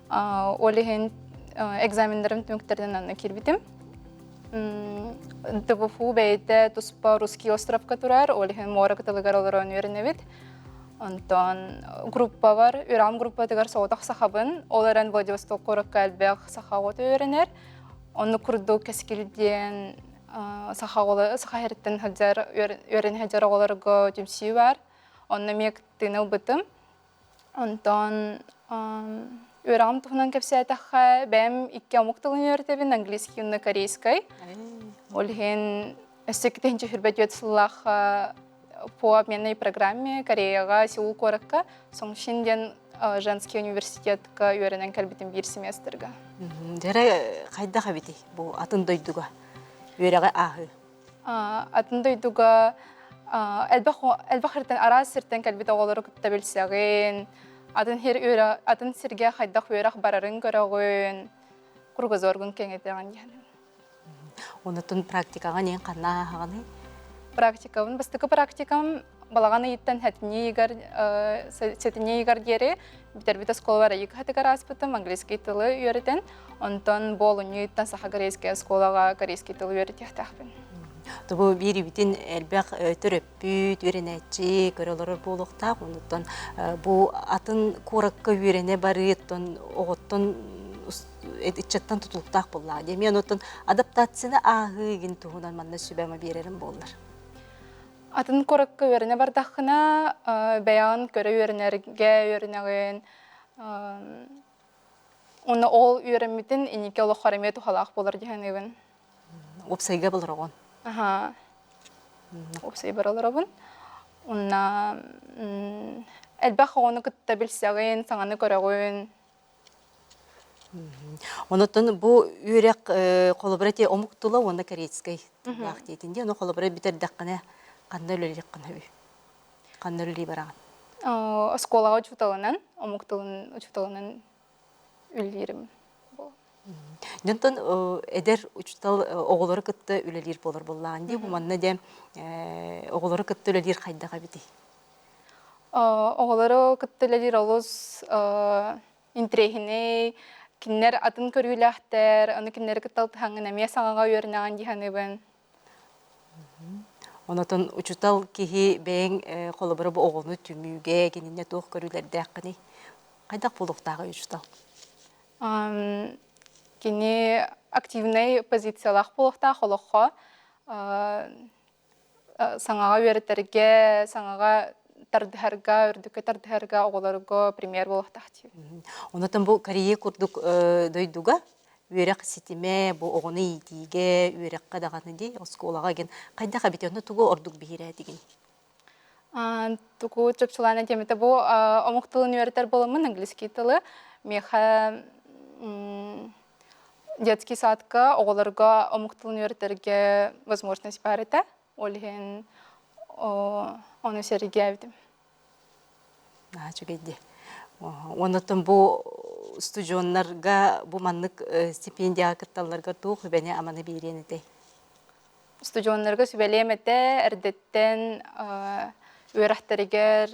Олихен экзамендерім түміктерден анна кербітім. Дұфу бәйді тұспа Русский островқа тұрар. Олихен мора кытылығар олар өнеріне бет. Онтон группа бар, үрам группа дегар соғытақ сақабын, оларан Владивосток қорыққа әлбәқ сақағыты өрінер. Оны күрді кәскелден сақағыреттен өрін хаджар оғыларығы жүмсі бар. Оны мек тыны бұтым. Онтон үрам тұғынан көпсі әтіққа бәм 2 амуқтылын өртебін, английский үні корейскай. Олген өссекетенші хүрбәт өтсіллаққа по обменной программе Кореяға Сеул қорыққа, соң шинден женский университетқа өрінен кәлбітін 1 семестрға. Дәрі қайда қабеті бұл атын дойдуға, өреға ағы? Атын дойдуға әлбақыртын араз сірттен кәлбіт оғылары күтті білсәғын, атын сірге қайдақ өреқ барарын көріғын, құрғыз орғын кеңетіған дегенім. Онытын практикаға нең қанна ағаны? Практикам, бастықы практикам балағаны еттен сәтіне егар дері, бітер-біті сколалары екі хатығар аспытым, английский тылы үйерден, онтан бол ұнеттен сақа корейский сколаға корейский тылы үйерді ақтақпын. Бұл бері бітін әлбәқ түріппіт, үйренәтші, көрелері болуқтақ, онытын бұл атын қорыққа үйрене бары еттін, оғыттын etçetten tutuluktak bollar. Demeyen otun adaptasyonu ahı gin tuğunan manna sübeme bererem bollar. Атын коракка үйеріне бардаққына бәян көрі үйерінерге үйерінеген оны ол үйерімметін инеке олы қараме тухалақ болар деген ебін. Опсайга болар оған. Аха. Опсай бар олар обын. Онна әлбәқ оғыны күтті білсәген, саңаны көрәген. Онотон бу үрек колобрати омуктула онда корейской вахтетинде, но колобрати битер даккана кандай өлелек кана бу. Кандай өлели бараган. Осколаға учуталынан, омуктылын учуталынан үллерім. Нентон эдер учтал оголору кытты үлелер болар боллаган ди, бу манна де оголору кытты үлелер кайдага бити. Оғылары күттілер олыз интрехіне, кинер атын көрүләхтер, аны кинер кытталты хаңын әме саңаға үйерінаған дейханыбын. Онотон учтал кихи бәң колобры бу оголну түмүгө кенинне тоқ көрүлерде акыны. Кайдак болуктагы учтал. Кені активный позициялақ болуқта қолыққа саңаға үйеріттерге, саңаға тардыхарға, үрдікі тардыхарға оғыларығы премьер болуқта актив. Онотон бу Корея курдук дойдуга үйрек ситиме бу оғыны итиге үйрек қадағаны дей, осколаға ген қайдаға бітеуіні туғы ордук бейірі деген. Туку чөпчулана темете бу омуктылын үйерітер болымын английский тылы. Меха детский садка оғыларға омуктылын үйеріттерге возможность бар еті. Олген оны серге әвдім. Чөгейді. Онотон бу студионларга бу маннык стипендия кытталларга тух бәне аманы бейрен еті. Студионларға сүбәлемете әрдеттен үйерәхтәрігер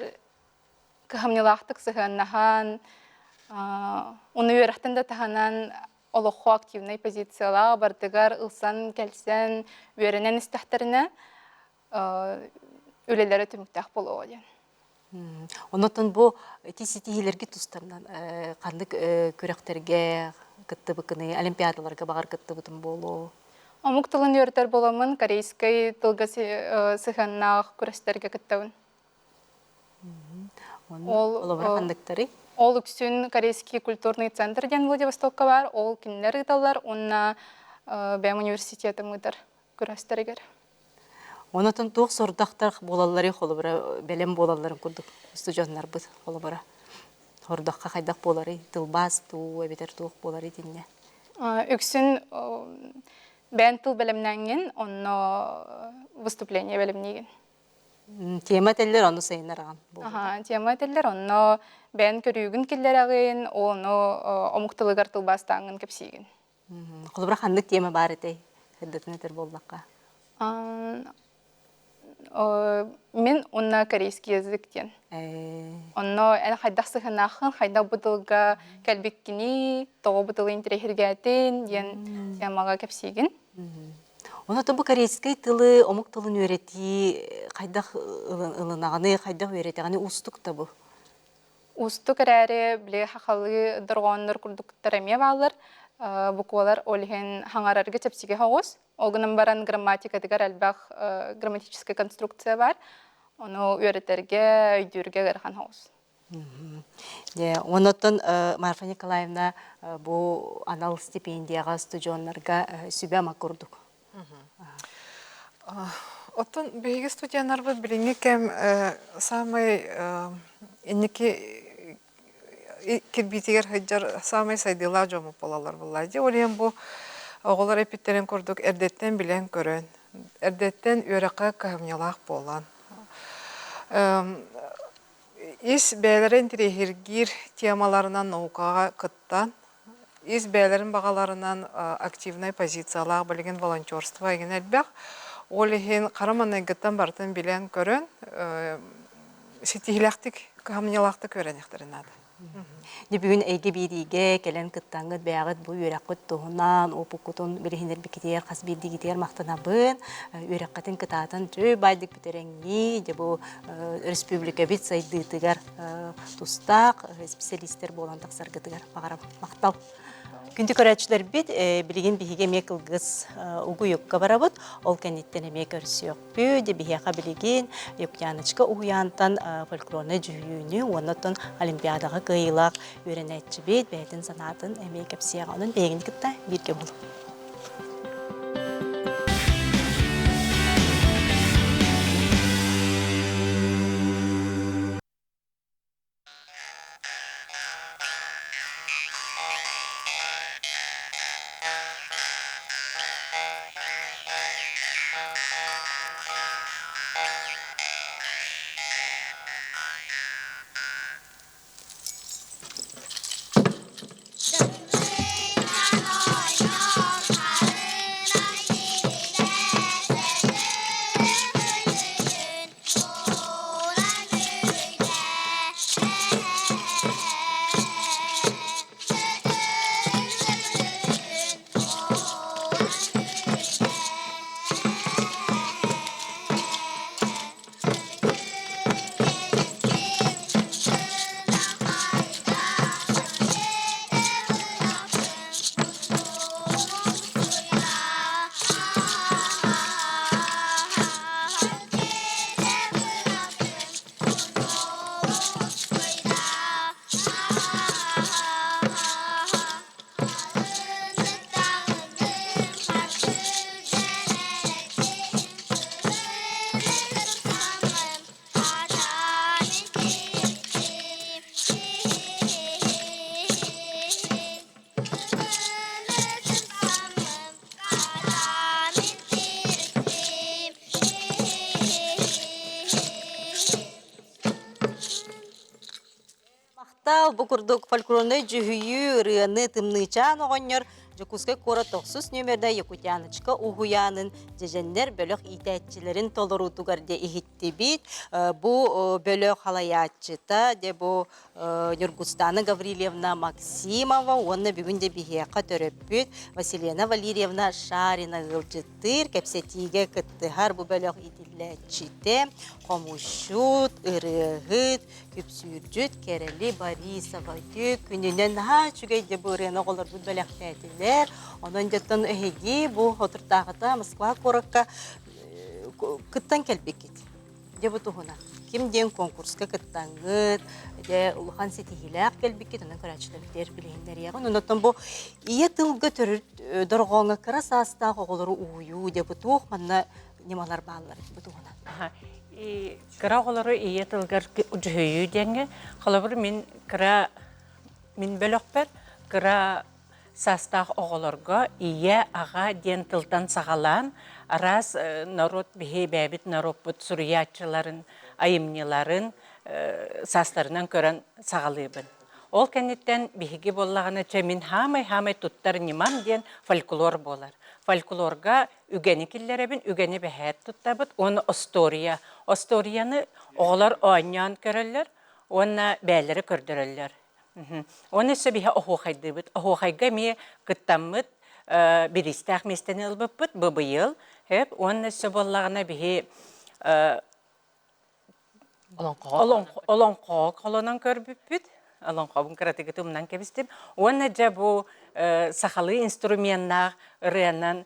көхамнелақтық сығаннахан, оны үйерәхтен де тағанан олыққу активный позициялар бардығар ұлсан, кәлсен, үйерінен істәхтеріне өлелері түміктәқ болу олен. Онотон бу тиситихилерге тустарынан қандық көрәқтерге кытты бұкыны, олимпиадаларға бағар кытты бұтын болу. Омук тылын үйертер боламын, корейской тылға сығаннақ көрәстерге кыттауын. Олабыра қандықтары? Ол үксін корейский культурный центр ден Владивостокка бар, ол кинлер италар, онна бәм университеті мұдар көрәстергер. Онотон туқ сордақтар болалары қолыбыра, бәлем болаларын күрдік студионлар бұд қолыбыра. Сордаққа қайдақ болары, тылбас, ту, әбетер туқ болары дейіне. Үксін бән тыл бәлемнәңген, онно выступление бәлемнеген. Тема тәллер оны сайынар аған. Тема тәллер, онно бән көрігін келдер ағын, оны омықтылығар тылбастаңын кәпсейген. Қолыбыра қандық тема бар еті, әддетін өтір болдаққа? Мен онна корейский языктен. Онно ән қайдақ сығынақын, қайдақ бұтылға кәлбеккені, тоғы бұтылы интерехергәтін, ден темаға кәпсейген. Онотон бұл корейский тылы, омық тылын өреті, қайдақ ылынағаны, қайдақ өретіғаны ұстық та бұл? Ұстық әрі біле қақалы дұрғанлар күрдіктер әме бағылар. Буквалар олген хаңарарға чәпсеге хауыз. Олғының баран грамматика дегер әлбәқ грамматическая конструкция бар. Оны өретерге, өйдерге ғырған хауыз. Онотон Марфа Николаевна бұл анал стипендияға студионларға сүбәма көрдік. Оттон бейгі студиянар бұл біліңі кәм самай енеке кирбитигер хаджар самай сайдыла жому болалар буллайды. Олен бу оголар эпиттерин көрдүк, эрдеттен билен көрөн. Эрдеттен үрәккә кәмнялак болан. Ис бәйләрен тирехиргир темаларынан наукага кыттан, ис бәйләрен багаларынан активный позициялар билген волонтерство ген әлбәк. Олен караманы гыттан бартын билен көрөн, ситихилактик кәмнялакты көрәнектерин ады. Бүгін әйге бейдеге кәлін күттаңғыд бәғыд бұл үйрәққыт тұғынан, опыққытын білігіндер бекетер, қас бейдегетер мақтана бұн, үйрәққытын күтатын жөй байдық бүтереңі, бұл республика бет сайдығытығар тұстақ, специалистер болан тақсарғытығар бағарам мақтал. Күнді көрәтшілер бит, білген біхеге мек ылғыз ұғы юққа барабыт, ол кәнеттен емек өрсі yok. Бүйді біхеға білген юқтянычқа ұғыянтан фольклорны жүйіні, онытын олимпиадаға қиылақ өренәтші бет, бәйтін санатын емек әпсияға оның бәйгін кітті бірге болу. Бұл күрдік фольклорны жүхүйі рыяны тымнычан оғынер, Жокускай кора 9 нөмерді Якутянычка уғуянын жеженлер бөлік итәтчілерін толырутуғарде ихитті бит. Бұл бөлік халаятчыта, бұл Нюргустана Гаврилевна Максимова, оны бүгінде бігеқа төрөппіт, Василена Валерьевна Шарина ғылжыттыр, кәпсетіге кіттіғар бұл бөлік итіләтчіте, Қомушут, Ирығыт, Күпсүржүт, Керели Борисова, күнінен жүгейді бұл рена қолар бұл бөлік тәтілер. Онын жеттен өйге бұл отыртағыда Москва қорыққа кіттан кәлбек кет. Деп ұтығына. Кімден конкурсқа кіттаңғыд, ұлған сетігіләк кәлбек кет, онын көрәтшіліктер білгендер еғін. Онын бұл ие тылғы түрір дұрғаңы қыра састағы оғылары ұйу деп ұтуқ, манна немалар бағалар деп ұтығына. Кыра оғылары ие тылғар жүхүйі денге, қалабыр мен бөлік бәр, кыра састақ оғыларға ие аға ден тылдан сағалан, арас народ бихей бәбіт народ бұд сүриятчыларын, айымнеларын састарынан көрін сағалыбын. Ол кәнеттен бихеге болағына мен хамай тұттар неман ден фольклор болар. Фольклорға үгені келлеребін, үгені бәхәт тұттабыд, оны остория. Осторияны оғылар оғanyан көрілер, оны бәлері көрдірілер. Оны сөбіге оғуқайды бұд. Оғуқайға ме күттамыд, бірістәқ местені ұлбып бұд, бұбыйыл. Оны сөбі олағына біге олонқоқ олонан көрбіп бұд. Алонқобын кіратығы тұмынан кәбістім. Оны жа бұл сақалы инструментнақ рыянан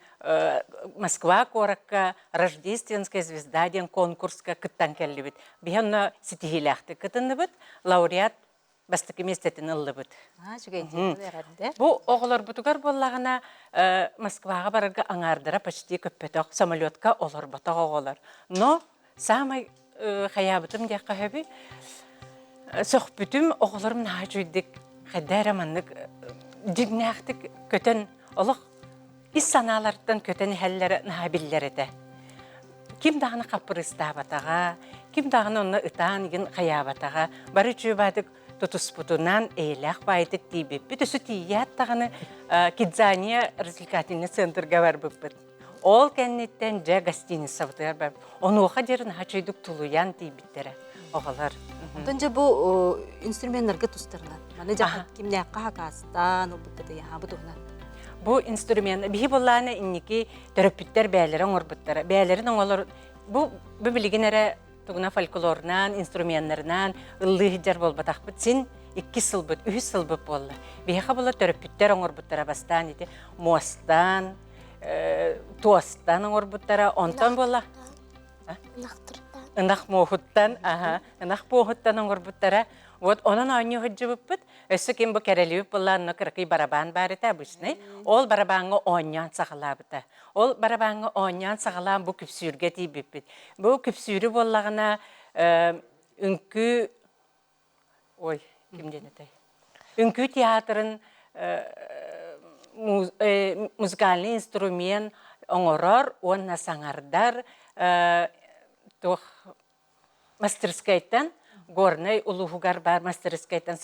Москва қораққа Рождественская звезда ден конкурсқа күттан кәлі бұд. Бігенна сетігіләқті күтінді бұд, лауреат бастықы местетін ұлды бұд. Бұл оғылар бұтығар болағына Москваға барырға аңардыра почти көппетіқ самолетқа олар бұтақ оғылар. Но самай қаябытым дек қағабы, Соқпүтім оғыларым наға жүйдік, қайдар аманлық, дигнәқтік көтен олық, ис саналардан көтен әллері наға білдері де. Кім дағыны қапыр ұстабатаға, кім дағыны оны ұтан еген қаябатаға, бары жүйбадық тұтыспұтынан әйләқ байдық дейбіп. Бүт өсі тият дағыны Кидзания развлекательный центрға бар бұппыд. Ол кәннеттен жа гостиниц сабытығар бар. Оны оға жерін хачойдық тұлуян дейбіттері оғылар. Онда бұл инструментлерге тұстырынан. Маны жақын кімне қағастан, ұлбыттыды яға бұдығынан. Бұл инструмент, бейі болағына иннекі төрөппіттер бәлерін орбыттары. Бәлерін оңалар, бұл білген әрі тұғына фольклорынан, инструментлерінен, ұллығы жар болбатақ бұд. Сен 2 сылбыт, 3 сылбыт болла. Бейха бола төрөпүттер оңорбуттара бастан ити, мостан, туостан оңорбуттара, онтан болла. Ынах мохуттан, ынах похуттан оңорбуттара. Вот онан аню ходжубыппыт, өссө кем бу керелибип болланно кыркый барабан барыта обычный. Ол барабанга онян сахалабыта. Ол барабанга онян сахалам бу күпсүргө тийбиппит. Бу күпсүрү боллагына үңкү кимден этэй? Үңкү театрын музыкальный инструмент оңорор, онна саңардар, мастерскайттан, горный улуғугар бар мастерскайттан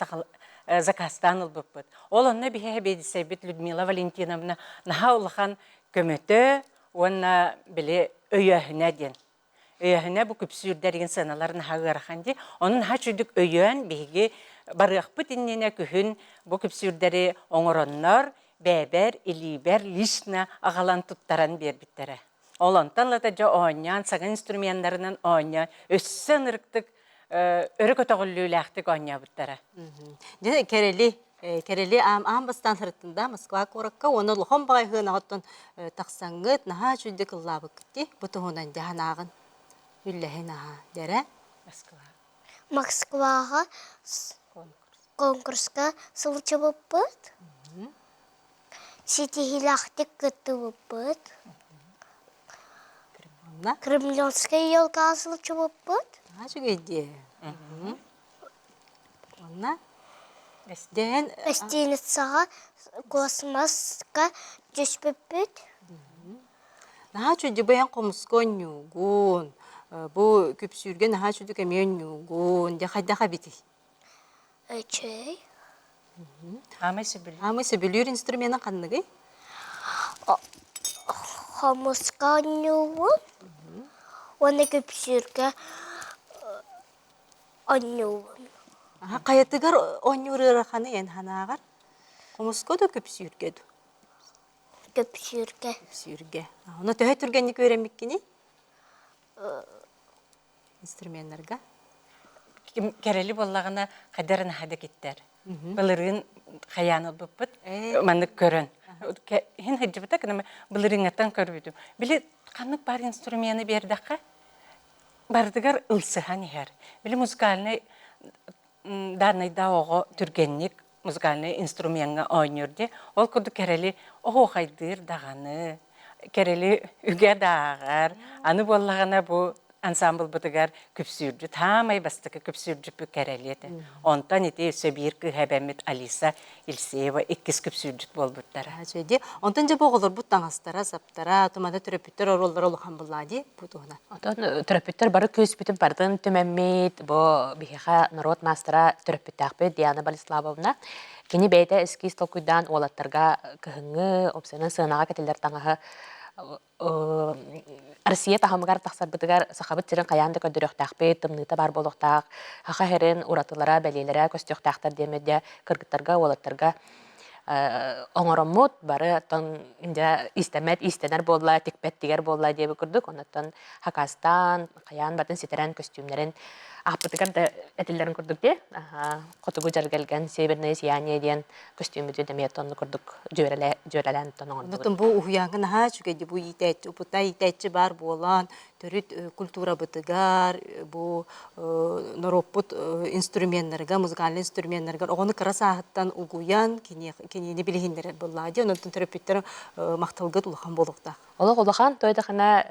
заказтан ұлбыппыт. Ол онна бихе бедисайбет Людмила Валентиновна наха улахан көмөтө, онна біле өйөхіне ден. Өйөхіне бұ күпсүрдерген саналарын хағырхан де, оның ха чүдік өйөн беге барықпыт иннене күхін бұ күпсүрдері оңыроннор, бәбер, илибер, лишна ағалан тұттаран бербіттері. Олантан лата жа оңян, сағын инструментларынан оңян, өссен ұрықтық өрі көтіғіліліқтік оңя бұттары. Керели ам бастан сыртында Москва коракка, оны лұхым бағайғын ағыттын тақсаңғыт, наға жүлдік ұллабы күтті, бұтығынан жағанағын үлләхін аға, дәрі? Москваға конкурсқа сылчы бұппыт, сетихилақтық күтті бұппыт, Кремлевская елка сылчы бұппыт. Жүгейді. Онна? Гостиницаға космосқа жүшпіппіт. Наға жүді баян қомысқон нүгін, бұл күпсүрген наға жүді кәмейін нүгін, де қайдаға біті? Өчей. Амайсы білер инструменті қанығы? Қомысқа нүгін. Оны күпсүрге онюгын. Қайатығар онюры қаны ең ханағар? Қомысқа да күпсүргеді? Күпсүрге. Күпсүрге. Оны төхі түргенді көремек кені? Инструментларға? Керели боллағына қадарына хады кеттер. Бұлырын қаяныл бұппыт, маны көрін. Хен хаджыбыта кінімі бұлырын аттан көрбейдім. Білі қанық бар инструменті бердіққа? Бардыгар ылсыхан ехер. Білі музыкальный данайда оғы түргенник музыкальный инструментға ойнерде. Ол күрді керели оғы қайдыр дағаны, керели үге дағар. Аны боллағына бұл ансамбл бұдығар күпсүрді. Тамай бастықы күпсүрді бұл керели еді. Онтан еті сөбір күхәбәмет Алиса Илсеева 2 күпсүрді бол бұттара. Онтан жа боғылыр бұттан астара, саптара, тумада түрөпүттер ороллар олыған бұллади бұтуғына. Онтан түрөпүттер бары көз бүтін бардың түмәммет, бұл бихеха народ мастера түрөпүттәқпет Диана Болеславовна. Кені бәйті эски столкуйдан олаттарға көхіңі, опсынан сығынаға кәтелдер таңағы Россия тахамыгар тахсар бытыгар сахабыт тирен каянды көдөрөктәкпе тымныта бар болуктак хаха херен уратылара бәлеләре көстөктәктәр демедә кыргыттарга олаттарга оңороммут бары тон инде истемет истенер болла тикпет тигер болла дип күрдүк оннан Хакастан каян батын ситерен костюмнарын аппытыгар да этелләрен күрдүк де котугу жаргалган северное сияние диен костюмды да метонны күрдүк жөрәлән тонон Онтан бу уянгын ха чүгеди бу итәч упутай итәч бар болан төрүт культура бытыгар бу нароппут инструментларга музыкаль инструментларга огоны красахаттан угуян кини не билгендер буллади онтан төрөпүттер макталгыт улхан болукта. Олохан тойдахана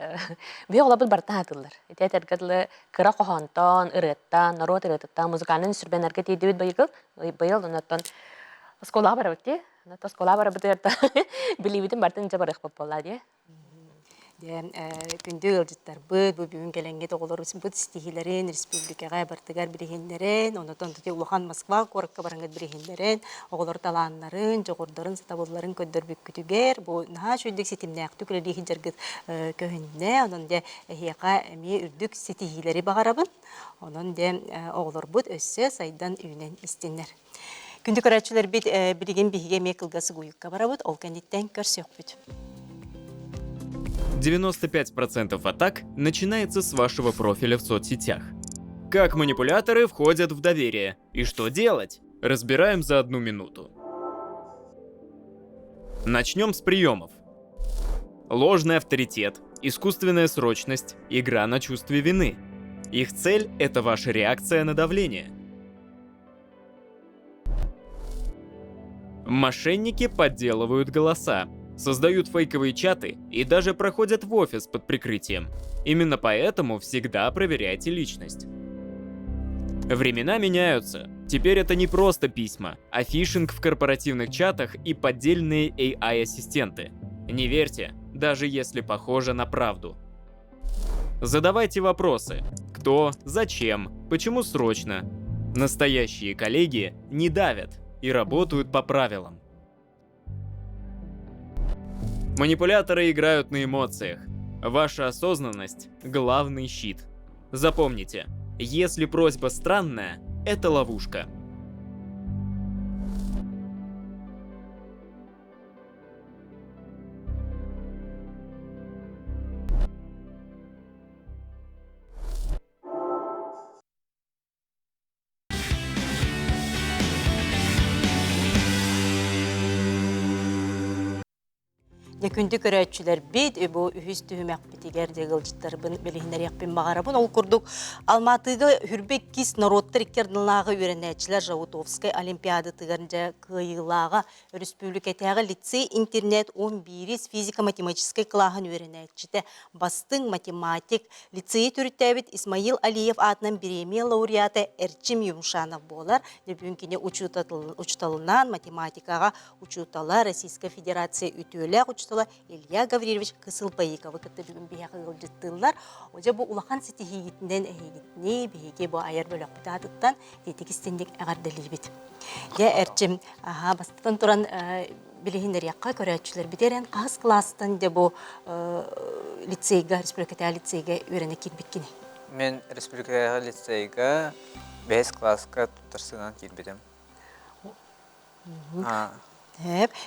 бие олабыл барта хатылар. Итәтергәдле кыра кохантан, ырыттан, народ ырыттан музыкаль инструментларга тидибит быйыл онтан скола барабытти. Нато скола барабытты билибитин бартын жабарык боллади. Күндө ылжыттар бу бүгүн келенге тоголор бут стихилерин республикага бартыгар бирегендерин онотон тете улахан Москва коракка барангат бирегендерин оголор талааннарын жогордорун сатаболларын көддөрбүк күтүгер бу наха шүддүк ситимнэк түкүлөди хижергит көһүнне онон де эхияка эми үрдүк стихилери багарабын онон де оголор бут өссө сайдан үйнен истиннер күндүк арачылар бит билеген биһиге мекылгасы гуюкка барабыт ол кандиттен көрсөкпүт 95% атак начинается с вашего профиля в соцсетях. Как манипуляторы входят в доверие? И что делать? Разбираем за 1 минуту. Начнем с приемов. Ложный авторитет, искусственная срочность, игра на чувстве вины. Их цель – это ваша реакция на давление. Мошенники подделывают голоса, создают фейковые чаты и даже проходят в офис под прикрытием. Именно поэтому всегда проверяйте личность. Времена меняются. Теперь это не просто письма, а фишинг в корпоративных чатах и поддельные AI-ассистенты. Не верьте, даже если похоже на правду. Задавайте вопросы. Кто, зачем, почему срочно. Настоящие коллеги не давят и работают по правилам. Манипуляторы играют на эмоциях. Ваша осознанность – главный щит. Запомните, если просьба странная, это ловушка. Якүнді көрәтшілер бет, бу үхіс түйімәк бітігер дегілжіттарбын білігінер яқпен бағарабын. Ол күрдік Алматыға хүрбек кис народтар иккерділағы өренәтшілер Жаутовскай Олимпиады тығырынжа күйылаға республикатағы лицей интернет 11 физико-математической клағын өренәтшіті бастың математик лицей түріттәбіт Исмаил Алиев атынан премия лауреаты Эрчим Юмшанов болар. Бүгінкіне учуталынан математикаға учутала Российская Федерация үтөлі Илья Гаврилович Кысылбайыкова кітті бүгін бияқы ғылжыттылар. Оже бұл улақан сеті хейгітінден әйгітіне бейге бұл айар бөлік бұтадыттан детекістендік әғардылы бет. Де әрчім бастықтан тұран білігіндер яққа көрәтшілер бітерен қағыз кластан де бұл лицейға, республикатағы лицейға өрені келбеткені. Мен республикатағы лицейға 5 классқа тұтырсынан келбедім.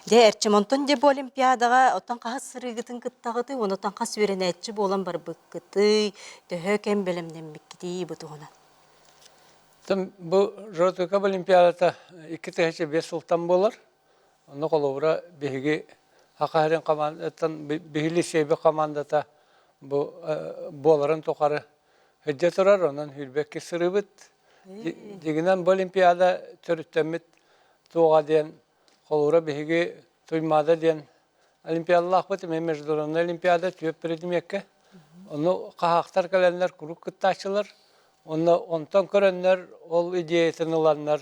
Де әрчім онтон де бұл олимпиадаға отан қағыз сырығытын күттағыды, онытан қас өренәтші болан бар бұққыты, төхі кән білімден біккеті бұты ona. Бұл жортуқа олимпиадата 2-5 сылтан болар. Оны қолуыра бейгі ақарин командатан, бейгілі сейбі командата боларын тоқары хүдде тұрар, онын хүлбекке сырыбыт. Дегінен бұл олимпиада түріттемет туға дейін Қолуыра бейгі тұймада дейін олимпиадалақ бұты, мен международный олимпиада түйіп предмекке. Оны қағақтар кәләнлер, күрік күтташылар. Оны онтан көрінлер, ол идеятын ұланлар,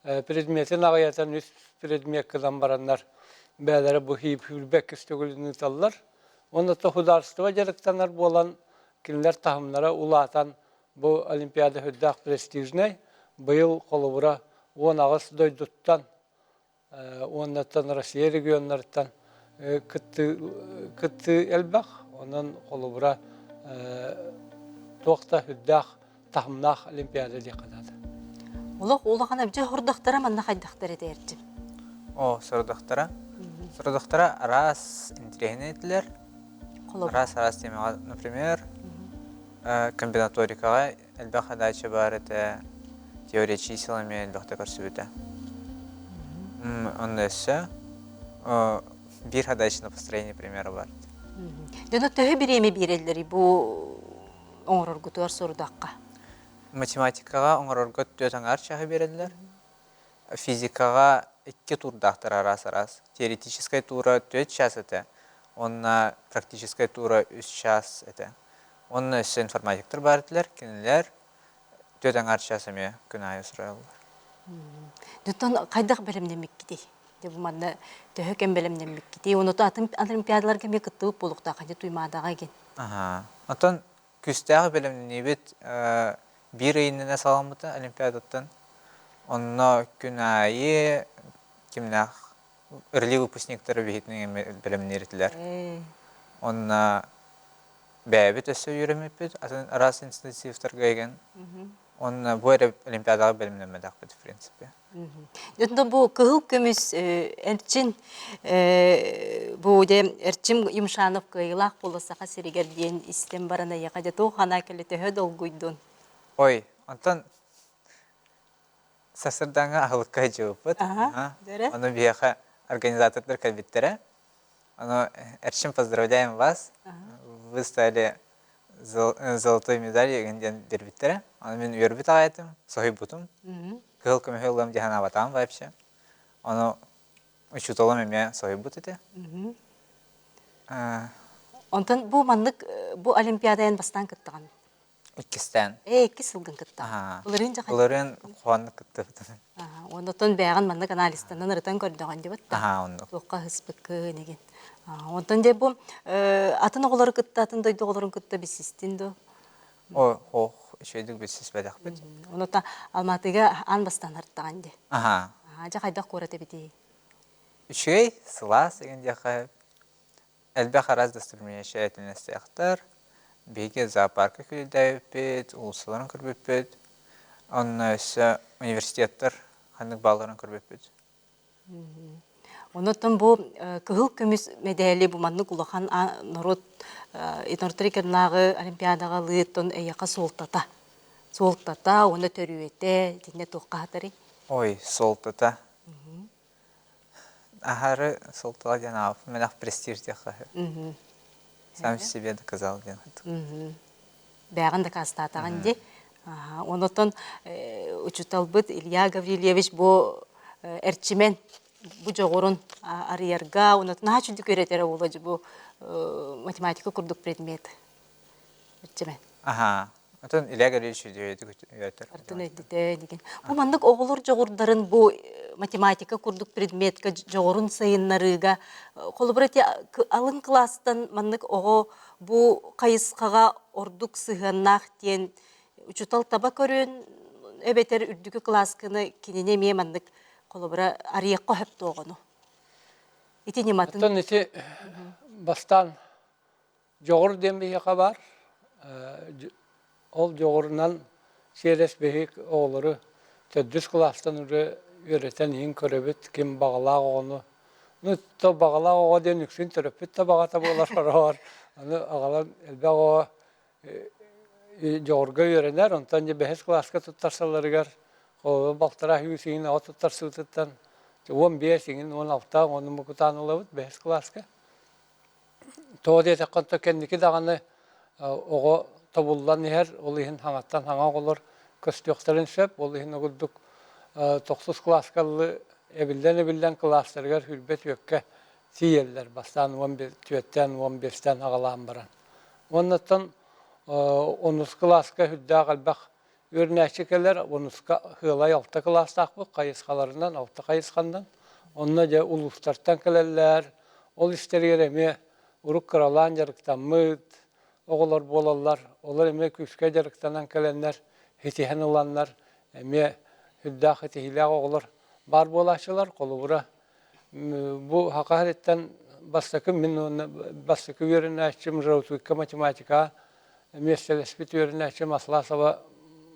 предметін ағаятын үз предмеккідан баранлар. Бәлері бұл хейіп хүлбек істігілін ұталылар. Оны тұхударыстыва жеріктанар болан кенлер тахымлара ұлатан бұл олимпиада хүддақ престижнай. Бұйыл қолуыра 10 ағыс дойдуттан Оннаттан Россия регионлардан күтті әлбақ, онын қолы бұра тоқта хүддақ, тахымнақ олимпиада де қадады. Олағана бі ғырдықтара манна қайдақтары дәрді? Сұрдықтара? Сұрдықтара арас интерегін етілер. Арас темеға, например, комбинаторикаға әлбақ адайчы бар еті, теория чиселами әлбақта көрсі өті. Онда өсі, бір хадайшына построение примері бар. Дөні төхі біреме берелері бұл оңыр ұргытуар сұрдаққа? Математикаға оңыр ұргыт дөтің арчағы берелер. Физикаға 2 турдақтыр арас-арас. Теоретическая тура 4 час еті. Онна практическая тура 3 час еті. Онна өсі информатиктер бар етілер, кенелер дөтің арчасыме күн айы сұрайлар. Дүттан қайдақ білімден меккедей. Деп ұманны төхікен білімден меккедей. Оны атын олимпиадалар кеме күттіғып болуқта қанде туймадаға ген. Отан күстәғі білімден ебет бір айынына саламыды олимпиадаттан. Онна күн айы кемнақ үрлі выпускниктері бейітінің білімін еретілер. Онна бәбет өсі үйремепет, арас институтивтарға еген. Он бұл олимпиадаға білімдемедақ беді, в принципе. Дүтінді бұл күғыл көміз әрчин, бұл әрчим Юмшанов күйілақ болысаға серегер дейін істен барына еқаде тоғана кәлі төхі долгүйдun. Ой, онтан Сасырдаңа ахылыкка жауаппыт. Ага, жаре. Оны бияха организаторлар кабиттері. Оны әршім поздравляем вас. Вы стали золотой медаль егенден бербиттері. Оны мен үйербит ағайтым, сохи бутым. Кыл көмехеллам дихана батам вообще. Оны учутолам еме сохи бут ете. Онтон бу маннык бу олимпиададан бастан кыттаган. Иккистен. 2 сылгын кыттаган. Буларын жака. Буларын хуанны кытты. Онтон бяган маннык анализтанан ырытан көрдөгөн деп атта. Онны. Тоққа хыспык неген. Онтон де бу атын оголор кытта, атын дойду оголорун кытта бисистин до. О, шөйдік бісіз бәдіқ бәді. Онута Алматыга ан бастан ырттаган де. Жакайда кораты бити. Шөй, сылас еген жақай. Әлбә қараз достопримечательности әтінесті беге зоопарка күлді өппет, ұлысыларын көрбеппет. Онна өсі университеттер қандық баларын көрбеппет. Онуттан бу кыгыл көмүс медали бу маннык улахан народ инортрикернагы олимпиадага лыттон эяка солтата. Солтата, оны төрүете, дине тоққа хатары. Ой, солтата. Ахары солтала ден ауып, мен ақ престиж деққа. Сам себе доказал ден. Бәғын да кастатаған де. Онуттан учуталбыт Илья Гаврилевич бу әрчімен бу жоғырын арыярга, онуттан хачуды көретері олады бу математика күрдік предмет. Әрчімен. Отон Илья Гаврилевич өйетір. Артын өйдіде деген. Бу мандык оғылыр жоғырдарын бу математика күрдік предметка жоғырын сайынларыға қолыбырати алын класстан мандык оғы бу қайысқаға ордук сығаннақ тен учутал таба көрін өбетер үрдігі класскыны кенене ме мандык қолыбыра арияққа хөпті оғыну. Ити нематын? Аттан ити бастан жоғыр дембейеқа бар. Ол жоғырынан серес бейік оғылары төддіс класстан үрі өретен ең көребет, кем бағалақ оғыны. Та бағалақ оға ден үксін түріппет та бағата болар бар. Ағалан әлбәқ оға жоғырға өренер, онтан же бәхес класска тұттарсаларығар. Қолы бақтыра үйсігін аға тұттарсылтыттан. 15-ін, 16-ан, оны мұқытан олабыд бәхес класска. Тоғыд етеққанта кәндікі дағаны оға табылдан ехер, ол ехін хаңаттан хаңа қолыр көстіоқтарын сөп, ол ехін оғылдық 9 класскалы әбілден класстарығар хүлбет өкке тиелдер, бастан 15-15-тен ағалаған баран. Оннаттан 10 класска хүдді қалбақ өрнәшікелер, 10-қа хылай 6 класстақ бұл, қайысқаларынан, 6 қайысқандан. Онна же ұлыстартан кәлелер, ол істергер әме ұрық қыралан жарықтан мұд, оғылар болалар, олар әме күшке жарықтанан кәленлер, хетихен ұланлар, әме хүддақ хетихиләғ оғылар бар болашылар, қолы бұра. Бұ хақареттен бастакы, мен бастакы өрнәшім, жаутуикка математика, меселеспет өрнәшім, асласова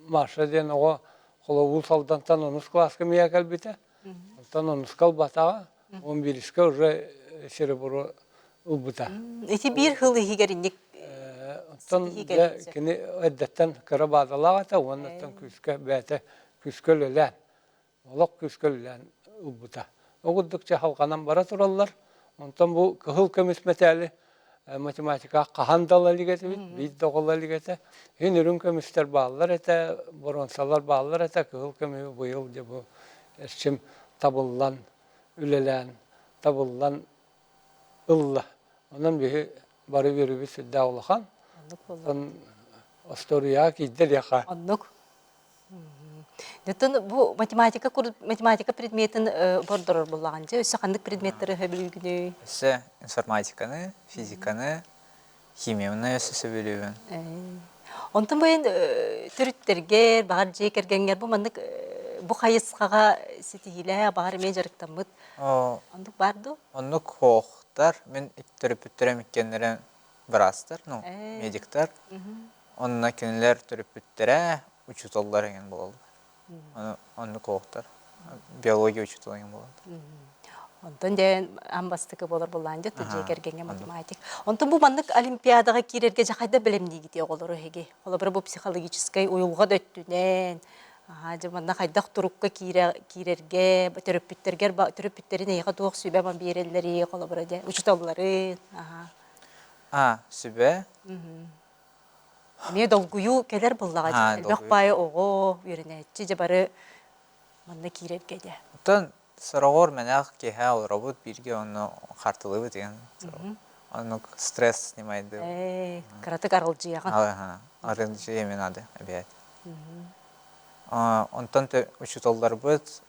Маша ден оға қолы ұл салдантан 10 класска мия кәлбеті. Онтан 10 қал батаға, 11-іске уже сері бұры ұлбыта. Эти бір хылы хигеріннік? Онтан кені әддеттен кірі бадалағата, оннаттан күске бәті күскөл өлән. Олық күскөл өлән ұлбыта. Оғыддықча халқанан бара тұралар. Онтан бұл күхіл көміс мәтәлі математика қағандалы лигеті бит, бейт доғылы лигеті. Хен үрін көмістер бағылар әті, бұрынсалар бағылар әті, күхіл көмі бұйыл де бұл әршім табылдан, үлелән, табылдан ұллы. Онан бейі бары беруі сүлді ауылыған. Остория кейдер яқа. Оннық. Деттен бұл математика предметін бордырыр болаған же, өсі қандық предметтері өбілігіне? Өсі информатиканы, физиканы, химияны өсі сөбілігін. Онтын бойын түріттергер, бағар жекергенгер, бұл мандық бұл қайысқаға сетігілі, бағар мен жарықтамыд. Ондық барды? Ондық хоқтар, мен түріппіттерім еккенлерін бірастыр, медиктар. Онына кенілер түріппіттері учутоллар еген болады. Оны қоқтар. Биология учутол еген болады. Онтан ден амбастықы болар болан деді, жекергенге математик. Онтан бұл мандық олимпиадаға керерге жақайда білемдей кете олар өйге. Олар бір бұл психологическай ойылға дөттінен, Жаманна хайдах турукка кирерге, төрөппүттерин эйға туох сүбе ман биерелleri, колобраде, учуталлары. Сүбе. Мне долгую келер буллага, элбек бай ого, үйренетчи жабары манна кирерге де. Оттан сорогор менах кеха олробут бирге оны хартылыбы деген. Оны стресс снимайды. Караты карылжы яған. Арынжы емен ады, обед. Онтан учуталлар быт,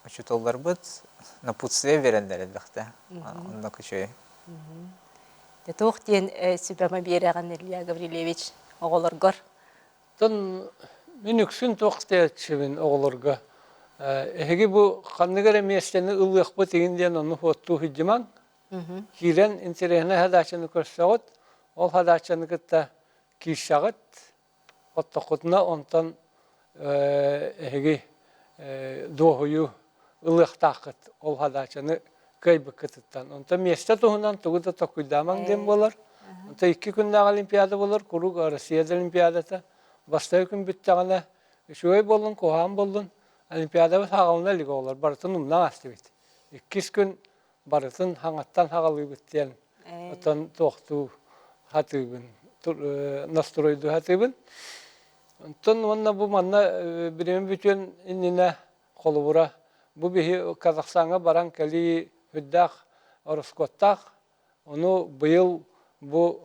напутствие верендер элбекте. Онда күчөй. Туох тен сүбема биереген Илья Гаврилевич оголоргор. Тон мен үксүн тоқтаятчыбын оғылырға. Эһиги бу қанныгар эместени ылыақпы тегінден оны хотту хиджиман. Кирен интерехне хадачаны көрсағыт, ол хадачаны кітті кишағыт, оттақытына онтан эһиги доғыю ылыақтақыт, ол хадачаны көйбі кітіттен. Онтан месте туғынан туғыда тоқуйдаман дем болар. Онтан 2 күннағы олимпиада болар, құруг Россияда олимпиадата. Бастай күн бүттіғана үшөй болын, коған болын. Олимпиада бұт хағалына лига олар, барытын ұмнан асты бит. 2 күн барытын хаңаттан хағалы бүттен. Отан тоқту хатыбын, настройду хатыбын. Онтан онна бұ манна біремен бүтен инніне қолы бұра. Бұ бейі Қазақстанға баран кәлі хүддақ, орыскоттақ. Оны бұйыл бұ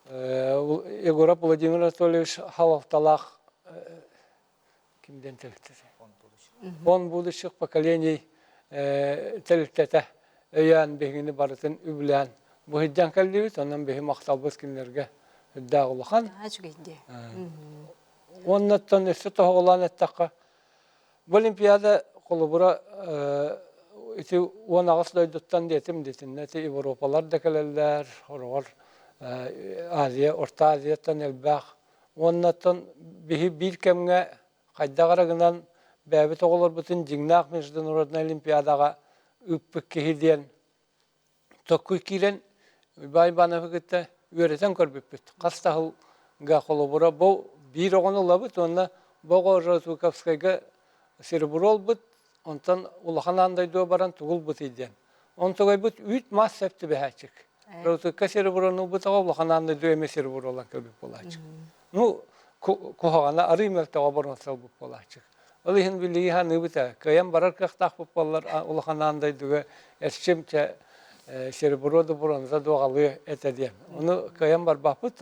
Егорап Владимир Анатольевич Халавталақ кімден тәліктеді? Он будущих поколений тәліктеді өйән бейгіні барытын үбілән. Бұ хидден кәлдебет, онан бейі мақталбыз кімдерге үддәғ ұлақан. Оннаттан өсі тоғылан әттаққа. Бұл олимпиада қолы бұра 10 дойдыттан детім детін. Нәті Европалар да кәлелер, орғар Азия, Орта Азияттан әлбәқ. Оннаттан бейі бір кәмге қайдағарағынан бәбі тоғылар бұтын жыңнақ Международный олимпиадаға үппік кехиден тоққы кирен бай баны фігітті өретен көрбіп бүт. Қастағылға қолы бұра бұл бір оғын ұла бұт, онна бұғы Розуковскайға сереброл бұт, онтан ұлақан андайдуа баран тұғыл бұт еден. Онтығай бұт үйт мас сәпті бәхәчік. Розуковка сереброну бұтаға ұлақан андайдуа еме серебролан көрбіп болачық. Ну, кухағана арымелтіға бармасал бұп болачық. Олығын білігі хан үбіті, көйен барар қақтақ бұп болар ұлақан андайдуа әршемче сереброды бұраныза доғалы әтәден. Оны көйен бар бақпыт,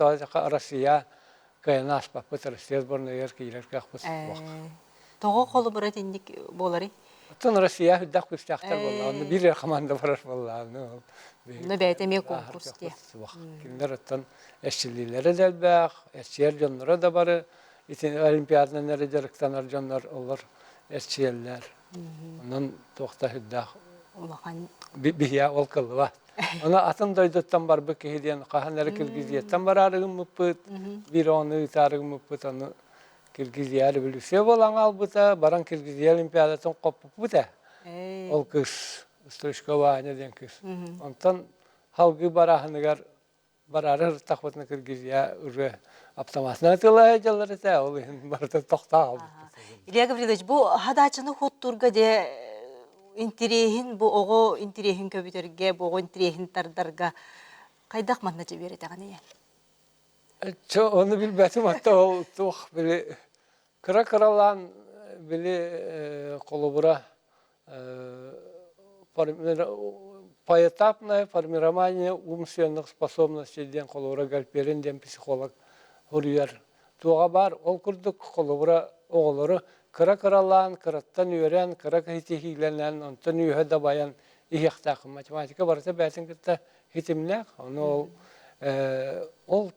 Россия көйен ас бақпыт, Россия барны еркейлер қақпыт. Тоғы қолы бұра тендік болары? Тон Россия хүддақ күстіқтар болла, оны бір команда барар болла. Оны бәйтеме конкурс де. Кімдер оттан әшчілілері дәлбәқ, әшчілер жонлары да бары, олимпиадынан әрі жарықтанар жонлар олар әшчілер. Онын тоқта хүддақ бия ол қылы ба. Оны атын дойдыттан бар бұк кейден қағанары кілгізеттен бар арығын мұппыт, бір оны ұтарығын мұппыт, оны кілгізері білісе болан ал бұта, баран кілгізі олимпиадатын қоппып бұта. Ол күш, Стручкова әнеден күш. Онтан халғы барағынығар барары тақпытны кілгізі үрі аптамасына тылы әжалар әті, ол барды тоқта алды. Илья Гаврилович, бұл хадачыны хоттурға де интерехин, бұл оғы интерехин көбітерге, бұл оғы интерехин тардарға қайдақ манна жебері тағаны ең? Оны білбәтім атта ол тұқ білі кыра-кыралан білі қолы бұра поэтапное формирование умственных способностей ден қолы бұра гальперин ден психолог ұрияр. Туға бар, ол күрдік қолы бұра оғылары кыра-кыралан, кыраттан үйрен, кыра-кытихиленен, онтан үйе да баян ихяқтақы. Математика барыта бәтін кітті хитімнәқ. Ол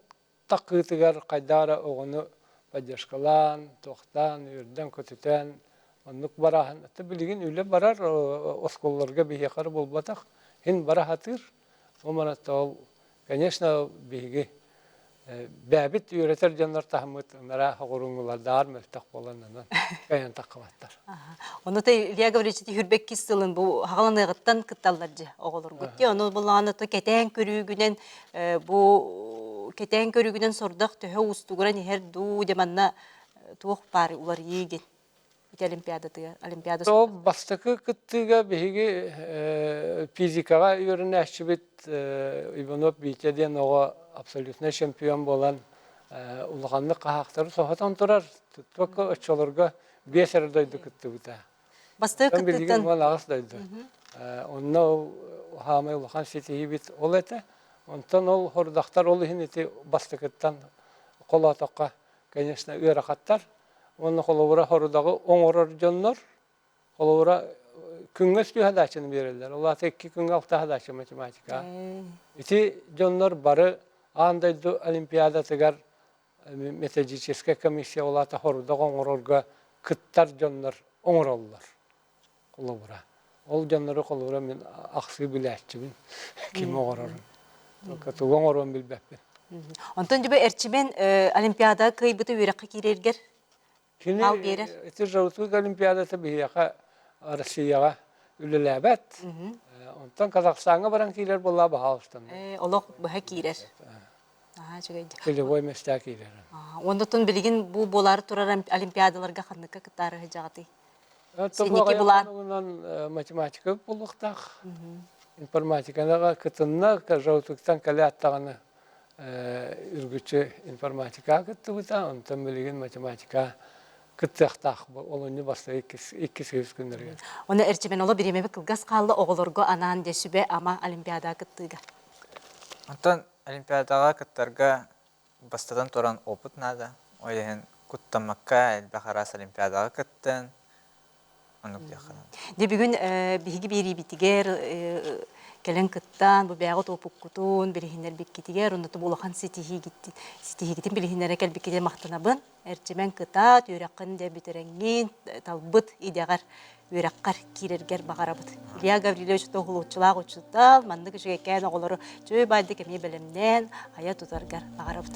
таққытығар қайдары оғыны поддержкалан, тоқтан, үйірден, көтітен, онлық барахан. Әтті білген үйлі барар, осколларға бейеқары бол батақ. Хин бара хатыр, омаратта ол, конечно, бейге бәбіт үйретер жанлар тахымыт, нара ғұрыңылардар мөлтақ боланынан кәйін таққыматтар. Оны да Илья Гаврилович хүрбек кистылын бұл хағаланығыттан кытталар же оғылыр күтте. Оны бұлағаны кәтән көрігінен сордақ төхі ұстығыран ехер ду деманна туық бары улар еген. ити олимпиада То бастакы кыттыга биһиги физикага үйрөнәччи бит Иванов Битеден ого абсолютно чемпион болан улганны кахактары сохотон турар. Только очолорга бесер дойду кытты бута. басты Там билген кыттыттан мал агыс дойду. Онна хамай улхан сетиһи бит ол эте. Онтон ол хордактар ол хинити бастакыттан колатакка, конечно, үйрәхаттар. Оны холовра хордагы оңорор жоннор. Холовра күнгөс бихадачын берелер. Олар текки күнгө автахадачы математика. Ити жоннор бары андайду олимпиада тегар методическая комиссия олата хордагы оңорорга кыттар жоннор оңороллар. Холовра. Ол жоннору холовра мен аксы биләччимин. Ким оңорор. Только оңорон билбеппин. онтон жубе эрчимен олимпиада кыйбыты үйрәккә кирергер Ал берер. Эти жаутук олимпиадасы бияка Россияга үлеләбәт. Онтан Казахстанга баран килер була баһалыстан. олох баһа кирер чугай Телевой места килер. ондотон билигин бу болары турар олимпиадаларга ханныка кытары жагаты Синеки булан. Математика булуктак. Информатикага кытынна жаутуктан кале аттаганы үргүчө информатика кытты бута, онтан билигин математика кыттактак олонну баста 2-8 күндөргө. Оны эрчимен оло биремебе кылгас калды оголорго анан десүбе ама олимпиада кыттыга. Онтон олимпиадага кыттарга бастадан туран опыт надо. Ойлehen куттамакка элбахарас олимпиадага кыттын. Онук дияхана. Де бүгүн биги бири битигер келен кыттан бу бягы топуккутун билихинер биккитигер онда булахан ситихигитин билихинер кел бикките мактанабын эрчимен кыта үйрәккын де битереңин талбыт идегар үйрәккар кирергер багарабыт. Илья Гаврилович тогулучулак учутал манды кишиге кән оголору чөй байды кеме белемнен ая тутаргар багарабыт.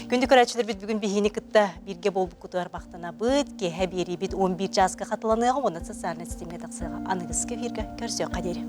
Күндү көрәчләр бит бүгүн бихини кытта бирге болбук кутар бактанабыт ке хәбери бит 11 жаска катыланыгы оны социаль системага таксыга аныгыз кефирге көрсө кадери.